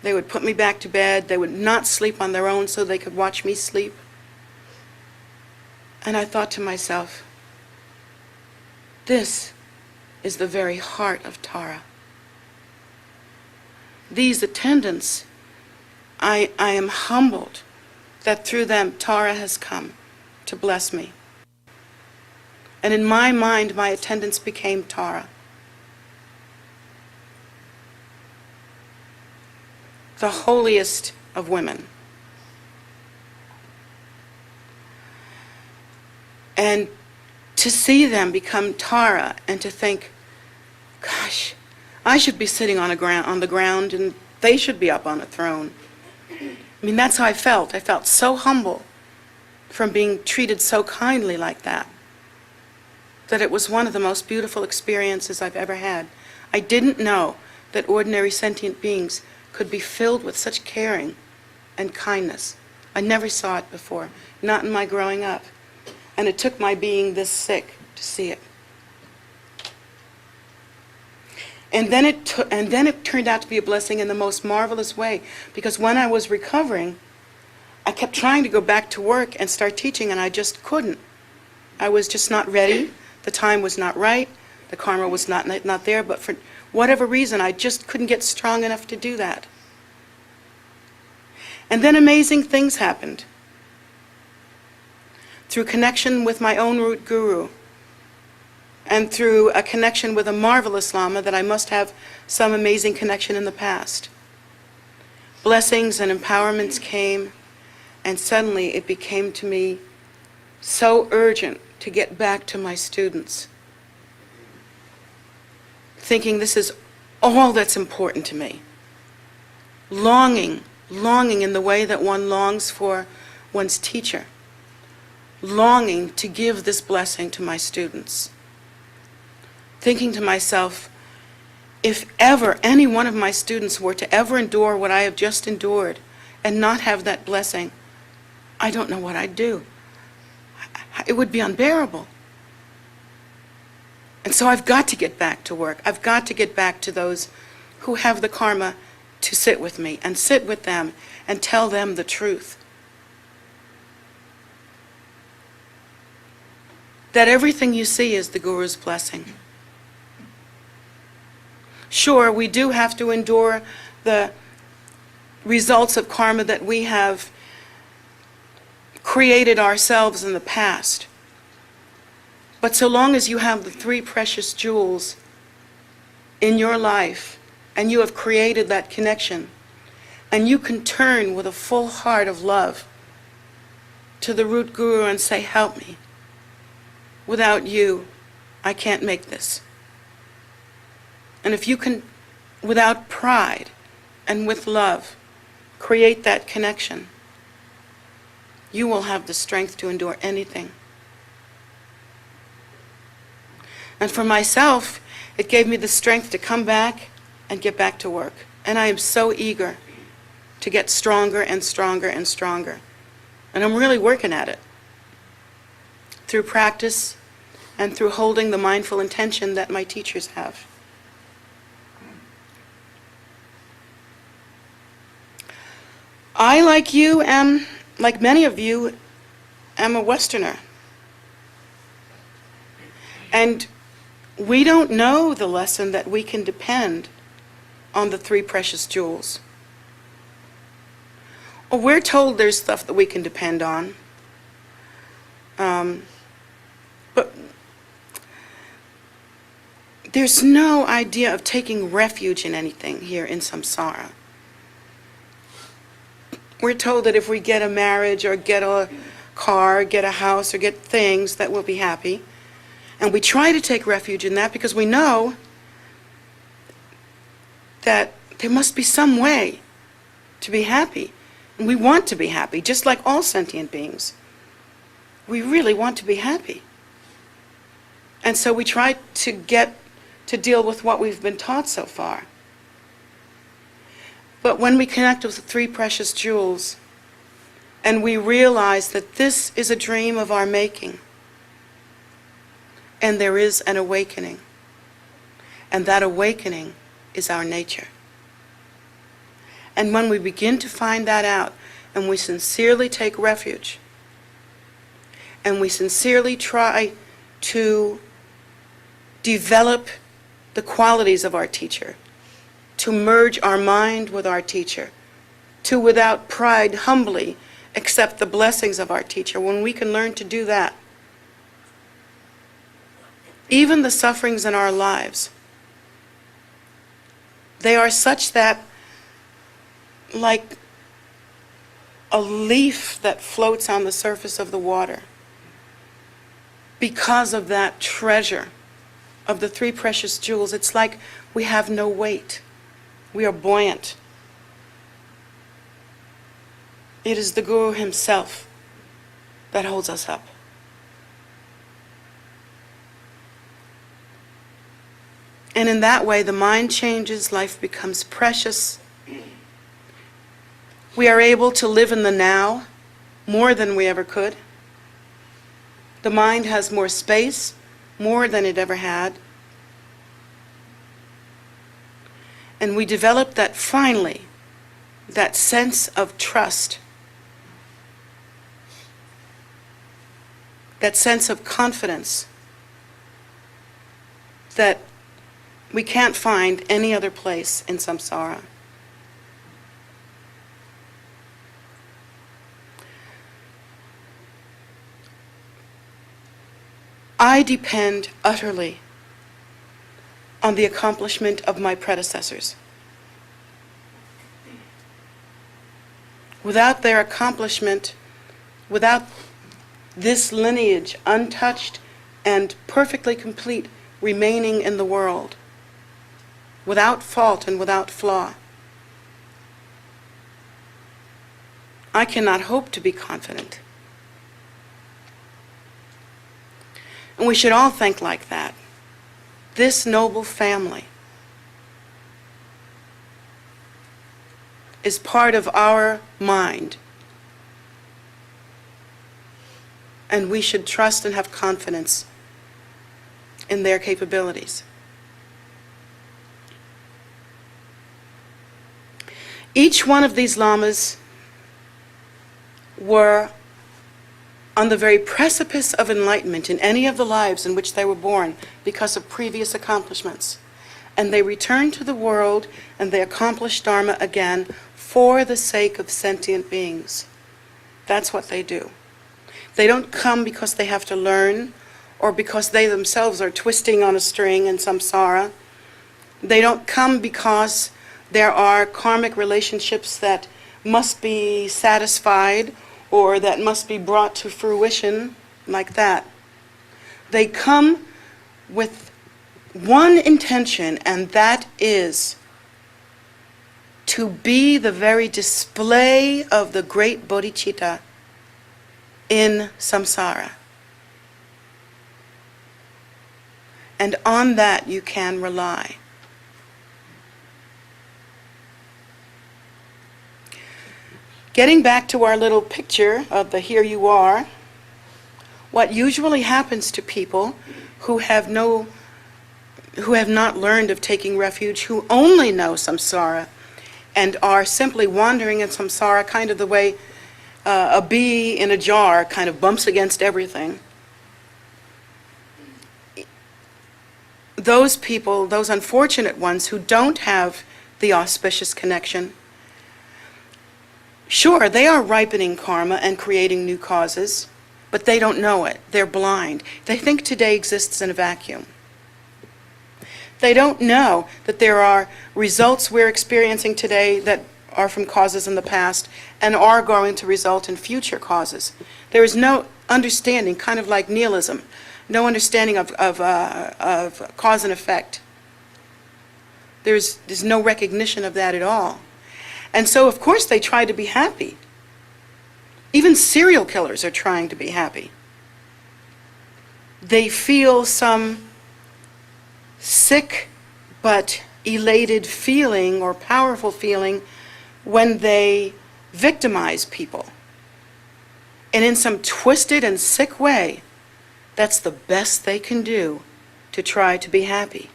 they would put me back to bed, they would not sleep on their own so they could watch me sleep. And I thought to myself, this is the very heart of Tara. These attendants, I am humbled that through them Tara has come to bless me. And in my mind, my attendants became Tara. The holiest of women. And to see them become Tara, and to think, gosh, I should be sitting on the ground and they should be up on a throne. I mean, that's how I felt. I felt so humble from being treated so kindly like that, that it was one of the most beautiful experiences I've ever had. I didn't know that ordinary sentient beings could be filled with such caring and kindness I never saw it before, not in my growing up. And it took my being this sick to see it. And then it turned out to be a blessing in the most marvelous way, because when I was recovering, I kept trying to go back to work and start teaching, and I just couldn't. I was just not ready. The time was not right. The karma was not there, but for whatever reason, I just couldn't get strong enough to do that. And then amazing things happened. Through connection with my own root guru, and through a connection with a marvelous Lama that I must have some amazing connection in the past. Blessings and empowerments came, and suddenly it became to me so urgent to get back to my students, thinking this is all that's important to me. Longing in the way that one longs for one's teacher. Longing to give this blessing to my students. Thinking to myself, if ever any one of my students were to ever endure what I have just endured and not have that blessing, I don't know what I'd do. It would be unbearable. And so I've got to get back to work. I've got to get back to those who have the karma to sit with me and sit with them and tell them the truth. That everything you see is the Guru's blessing. Sure, we do have to endure the results of karma that we have created ourselves in the past. But so long as you have the three precious jewels in your life, and you have created that connection, and you can turn with a full heart of love to the root guru and say, help me. Without you, I can't make this. And if you can, without pride and with love, create that connection, you will have the strength to endure anything. And for myself, it gave me the strength to come back and get back to work. And I am so eager to get stronger and stronger and stronger. And I'm really working at it. Through practice and through holding the mindful intention that my teachers have. I, like you, like many of you, am a Westerner. And we don't know the lesson that we can depend on the three precious jewels. Or we're told there's stuff that we can depend on. But there's no idea of taking refuge in anything here in samsara. We're told that if we get a marriage or get a car, get a house, or get things, that we'll be happy. And we try to take refuge in that because we know that there must be some way to be happy. And we want to be happy, just like all sentient beings. We really want to be happy. And so we try to deal with what we've been taught so far. But when we connect with the three precious jewels, and we realize that this is a dream of our making, and there is an awakening, and that awakening is our nature. And when we begin to find that out, and we sincerely take refuge, and we sincerely try to develop the qualities of our teacher, to merge our mind with our teacher, to without pride humbly accept the blessings of our teacher, when we can learn to do that, even the sufferings in our lives, they are such that, like a leaf that floats on the surface of the water, because of that treasure of the three precious jewels, it's like we have no weight. We are buoyant. It is the Guru himself that holds us up. And in that way, the mind changes, life becomes precious. We are able to live in the now more than we ever could. The mind has more space, more than it ever had. And we develop that finally, that sense of trust, that sense of confidence that we can't find any other place in samsara. I depend utterly on the accomplishment of my predecessors. Without their accomplishment, without this lineage untouched and perfectly complete remaining in the world, without fault and without flaw, I cannot hope to be confident. And we should all think like that. This noble family is part of our mind. And we should trust and have confidence in their capabilities. Each one of these lamas were on the very precipice of enlightenment in any of the lives in which they were born because of previous accomplishments. And they returned to the world and they accomplished Dharma again for the sake of sentient beings. That's what they do. They don't come because they have to learn or because they themselves are twisting on a string in samsara. They don't come because there are karmic relationships that must be satisfied or that must be brought to fruition like that. They come with one intention, and that is to be the very display of the great bodhicitta in samsara. And on that you can rely. Getting back to our little picture of the here you are, what usually happens to people who have not learned of taking refuge, who only know samsara and are simply wandering in samsara, kind of the way a bee in a jar kind of bumps against everything. Those people, those unfortunate ones who don't have the auspicious connection, sure, they are ripening karma and creating new causes, but they don't know it. They're blind. They think today exists in a vacuum. They don't know that there are results we're experiencing today that are from causes in the past and are going to result in future causes. There is no understanding, kind of like nihilism, no understanding of cause and effect. There's no recognition of that at all. And so, of course, they try to be happy. Even serial killers are trying to be happy. They feel some sick but elated feeling or powerful feeling when they victimize people. And in some twisted and sick way, that's the best they can do to try to be happy.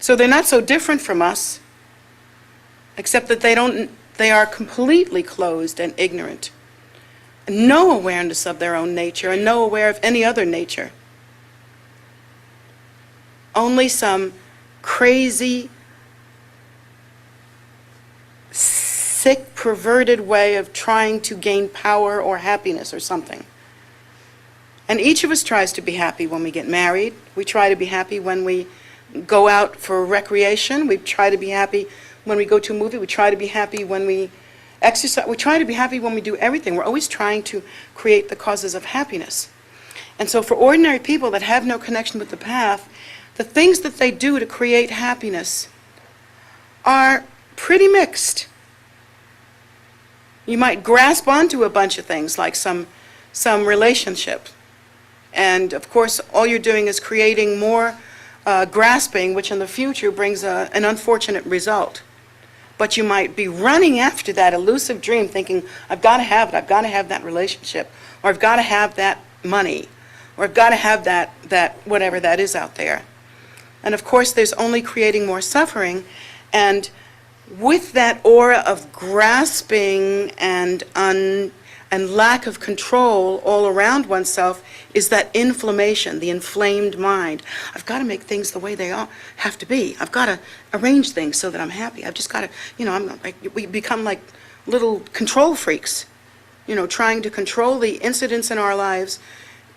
So they're not so different from us, except that they are completely closed and ignorant. No awareness of their own nature and no aware of any other nature. Only some crazy, sick, perverted way of trying to gain power or happiness or something. And each of us tries to be happy when we get married. We try to be happy when we go out for recreation. We try to be happy when we go to a movie. We try to be happy when we exercise. We try to be happy when we do everything. We're always trying to create the causes of happiness. And so for ordinary people that have no connection with the path, the things that they do to create happiness are pretty mixed. You might grasp onto a bunch of things like some relationship. And of course, all you're doing is creating more grasping, which in the future brings an unfortunate result. But you might be running after that elusive dream thinking, I've got to have it, I've got to have that relationship, or I've got to have that money, or I've got to have that whatever that is out there. And of course, there's only creating more suffering. And with that aura of grasping and lack of control all around oneself is that inflammation, the inflamed mind. I've got to make things the way they have to be. I've got to arrange things so that I'm happy. I've just got to, we become like little control freaks, trying to control the incidents in our lives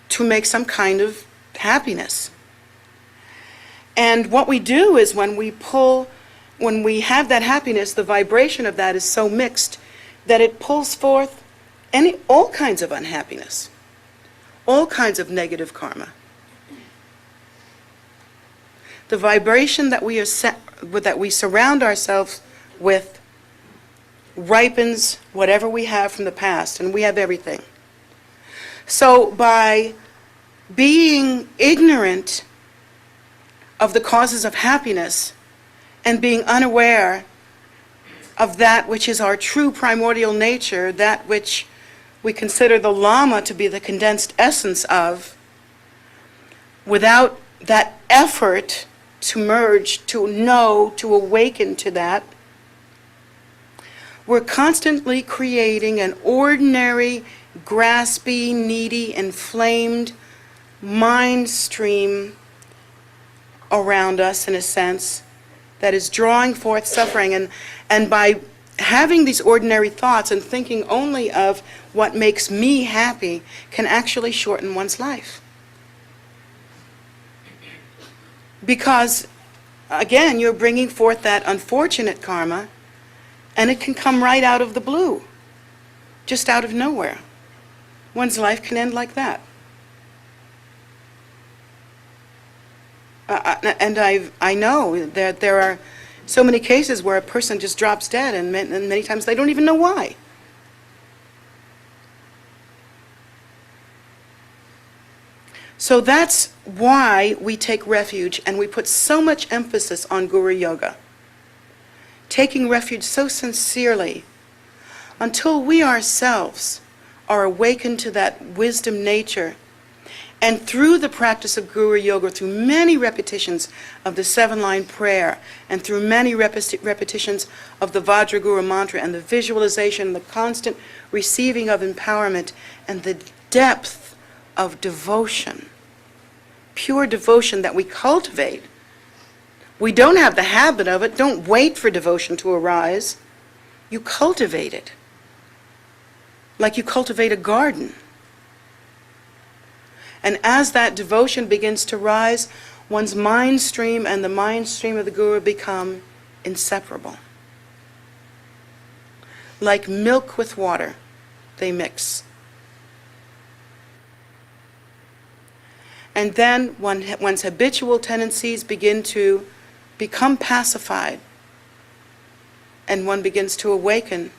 to make some kind of happiness. And what we do is when we have that happiness, the vibration of that is so mixed that it pulls forth all kinds of unhappiness, all kinds of negative karma. The vibration that we surround ourselves with ripens whatever we have from the past, and we have everything. So by being ignorant of the causes of happiness and being unaware of that which is our true primordial nature, that which we consider the Lhamo to be the condensed essence of, without that effort to merge, to know, to awaken to that, we're constantly creating an ordinary, graspy, needy, inflamed mind stream around us, in a sense, that is drawing forth suffering. And by having these ordinary thoughts and thinking only of what makes me happy can actually shorten one's life. Because, again, you're bringing forth that unfortunate karma, and it can come right out of the blue, just out of nowhere. One's life can end like that. And I know that there are so many cases where a person just drops dead, and many times they don't even know why. So that's why we take refuge, and we put so much emphasis on Guru Yoga. Taking refuge so sincerely until we ourselves are awakened to that wisdom nature. And through the practice of Guru Yoga, through many repetitions of the 7-line prayer, and through many repetitions of the Vajraguru mantra, and the visualization, the constant receiving of empowerment, and the depth of devotion, pure devotion that we cultivate. We don't have the habit of it. Don't wait for devotion to arise. You cultivate it, like you cultivate a garden. And as that devotion begins to rise, one's mind stream and the mind stream of the Guru become inseparable. Like milk with water, they mix. And then one's habitual tendencies begin to become pacified, and one begins to awaken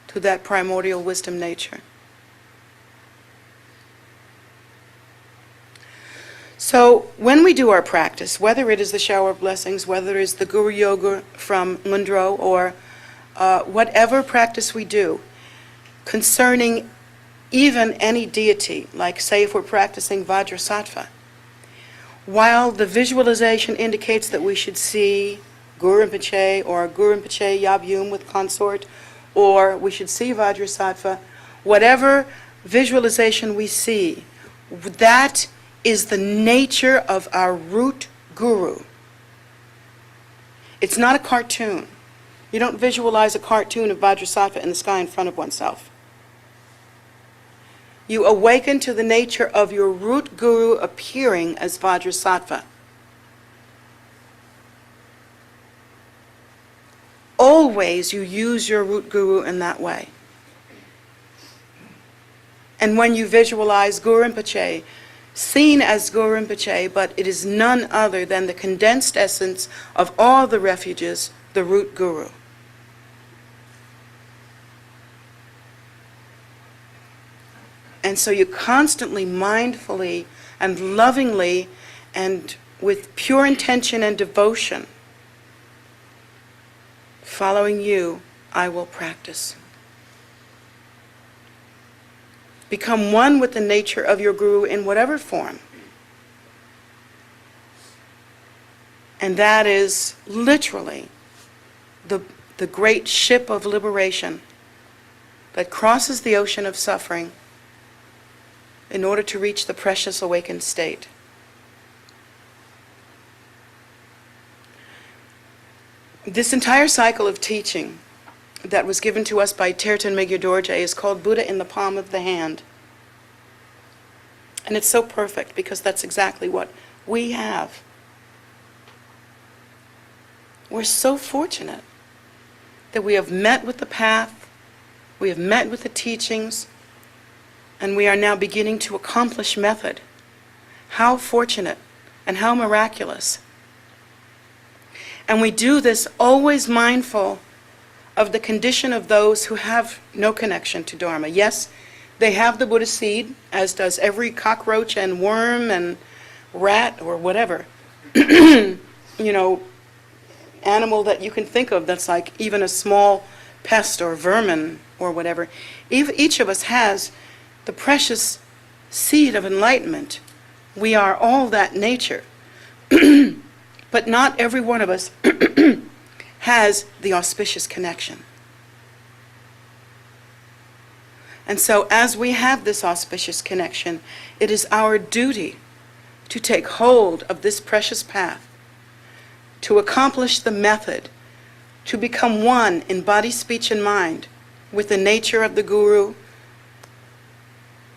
to that primordial wisdom nature. So when we do our practice, whether it is the shower of blessings, whether it is the Guru Yoga from Lundro, or whatever practice we do concerning even any deity, like say if we're practicing Vajrasattva, while the visualization indicates that we should see Guru Rinpoche or Guru Rinpoche Yab-Yum with consort, or we should see Vajrasattva, whatever visualization we see, that is the nature of our root guru. It's not a cartoon. You don't visualize a cartoon of Vajrasattva in the sky in front of oneself. You awaken to the nature of your root guru appearing as Vajrasattva. Always you use your root guru in that way. And when you visualize Guru Rinpoche, seen as Guru Rinpoche, but it is none other than the condensed essence of all the refuges, the root guru. And so you constantly, mindfully, and lovingly, and with pure intention and devotion, Following you, I will practice. Become one with the nature of your guru in whatever form. And that is literally the great ship of liberation that crosses the ocean of suffering in order to reach the precious awakened state. This entire cycle of teaching that was given to us by Terten Megyu Dorje is called Buddha in the Palm of the Hand. And it's so perfect because that's exactly what we have. We're so fortunate that we have met with the path, we have met with the teachings, and we are now beginning to accomplish method. How fortunate and how miraculous. And we do this always mindful of the condition of those who have no connection to Dharma. Yes, they have the Buddha seed, as does every cockroach and worm and rat or whatever, animal that you can think of that's like even a small pest or vermin or whatever. Each of us has the precious seed of enlightenment. We are all that nature. But not every one of us has the auspicious connection. And so as we have this auspicious connection, it is our duty to take hold of this precious path, to accomplish the method, to become one in body, speech, and mind with the nature of the Guru,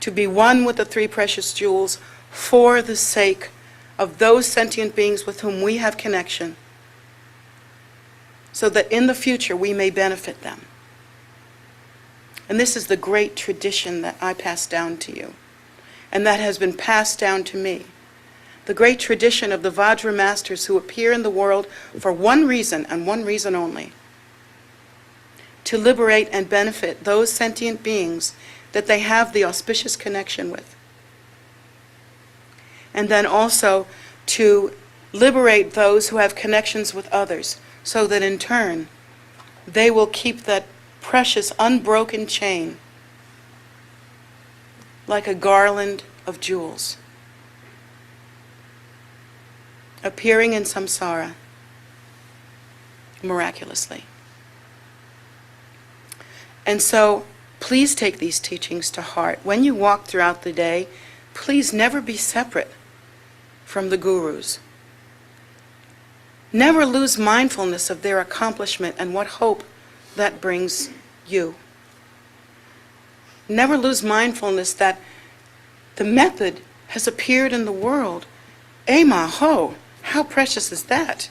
to be one with the three precious jewels for the sake of those sentient beings with whom we have connection, so that in the future we may benefit them. And this is the great tradition that I pass down to you, and that has been passed down to me. The great tradition of the Vajra masters who appear in the world for one reason and one reason only: to liberate and benefit those sentient beings that they have the auspicious connection with. And then also to liberate those who have connections with others, so that in turn they will keep that precious unbroken chain like a garland of jewels, appearing in samsara miraculously. And so please take these teachings to heart. When you walk throughout the day, please never be separate from the gurus. Never lose mindfulness of their accomplishment and what hope that brings you. Never lose mindfulness that the method has appeared in the world. Ema ho, how precious is that?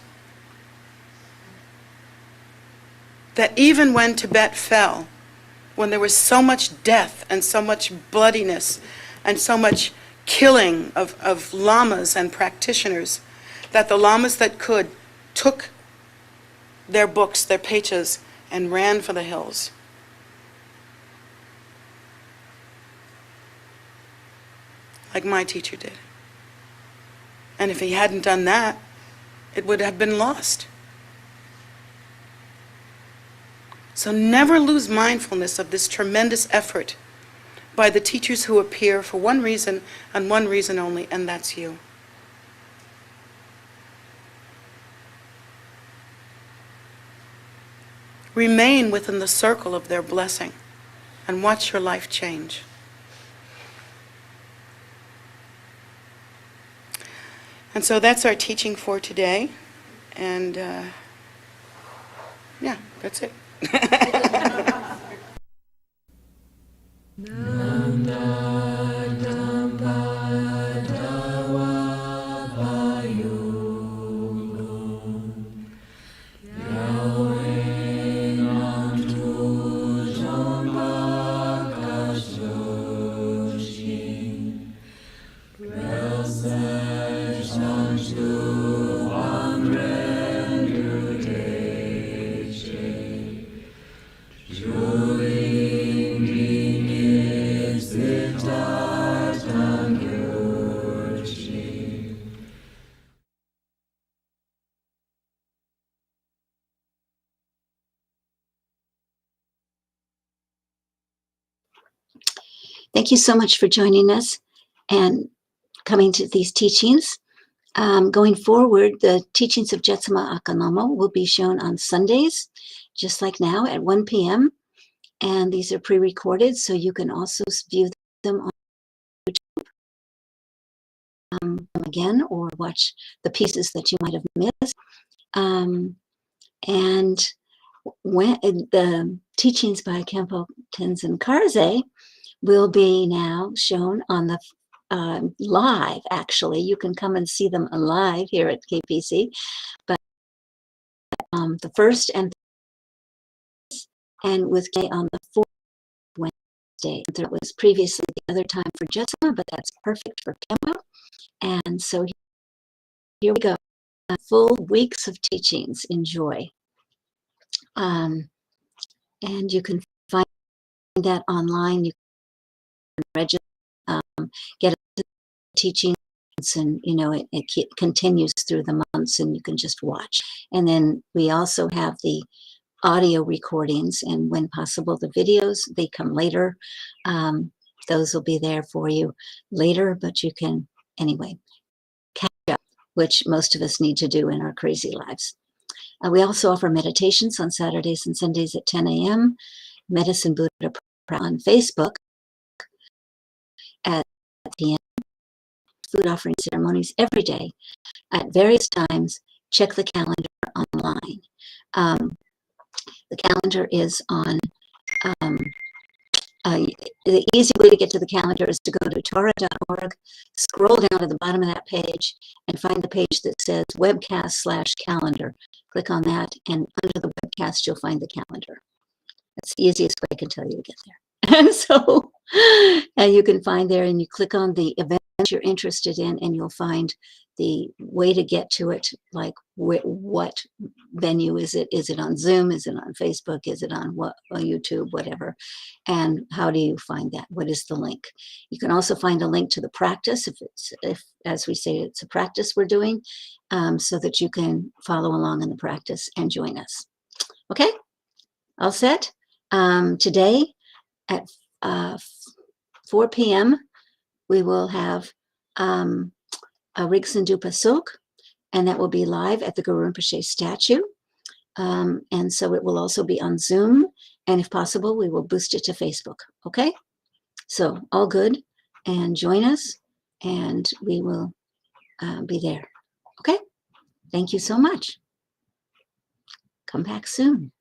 That even when Tibet fell, when there was so much death and so much bloodiness and so much killing of lamas and practitioners, that the lamas that could took their books, their pechas, and ran for the hills. Like my teacher did. And if he hadn't done that, it would have been lost. So never lose mindfulness of this tremendous effort by the teachers who appear for one reason and one reason only, and that's you. Remain within the circle of their blessing and watch your life change. And so that's our teaching for today. And yeah, that's it. Julie thank you so much for joining us and coming to these teachings. Going forward, the teachings of Jetsunma Ahkon will be shown on Sundays, just like now at 1 p.m. And these are pre-recorded, so you can also view them on again, or watch the pieces that you might have missed. And when the teachings by Khenpo Tenzin Karzai will be now shown on the live. Actually, you can come and see them live here at KPC. But the first and with Kay on the fourth Wednesday. There was previously the other time for Jetsunma, but that's perfect for Khenpo. And so here we go. Full weeks of teachings. Enjoy. And you can find that online. You can register, get a teaching, and it continues through the months, and you can just watch. And then we also have the audio recordings, and when possible, the videos. They come later. Those will be there for you later, but you can anyway catch up, which most of us need to do in our crazy lives. We also offer meditations on Saturdays and Sundays at 10 a.m. Medicine Buddha on Facebook at the end. Food offering ceremonies every day at various times. Check the calendar online. The calendar is on, the easy way to get to the calendar is to go to Torah.org, scroll down to the bottom of that page, and find the page that says webcast/calendar. Click on that, and under the webcast, you'll find the calendar. That's the easiest way I can tell you to get there. And so you can find there, and you click on the event you're interested in, and you'll find the way to get to it, like what venue is it? Is it on Zoom? Is it on Facebook? Is it on YouTube, whatever? And how do you find that? What is the link? You can also find a link to the practice, if as we say, it's a practice we're doing, so that you can follow along in the practice and join us. Okay, all set? Today at 4 p.m., we will have a Rigsendu Pasuk, and that will be live at the Guru Rinpoche statue. And so it will also be on Zoom, and if possible, we will boost it to Facebook, okay? So all good, and join us, and we will be there, okay? Thank you so much. Come back soon.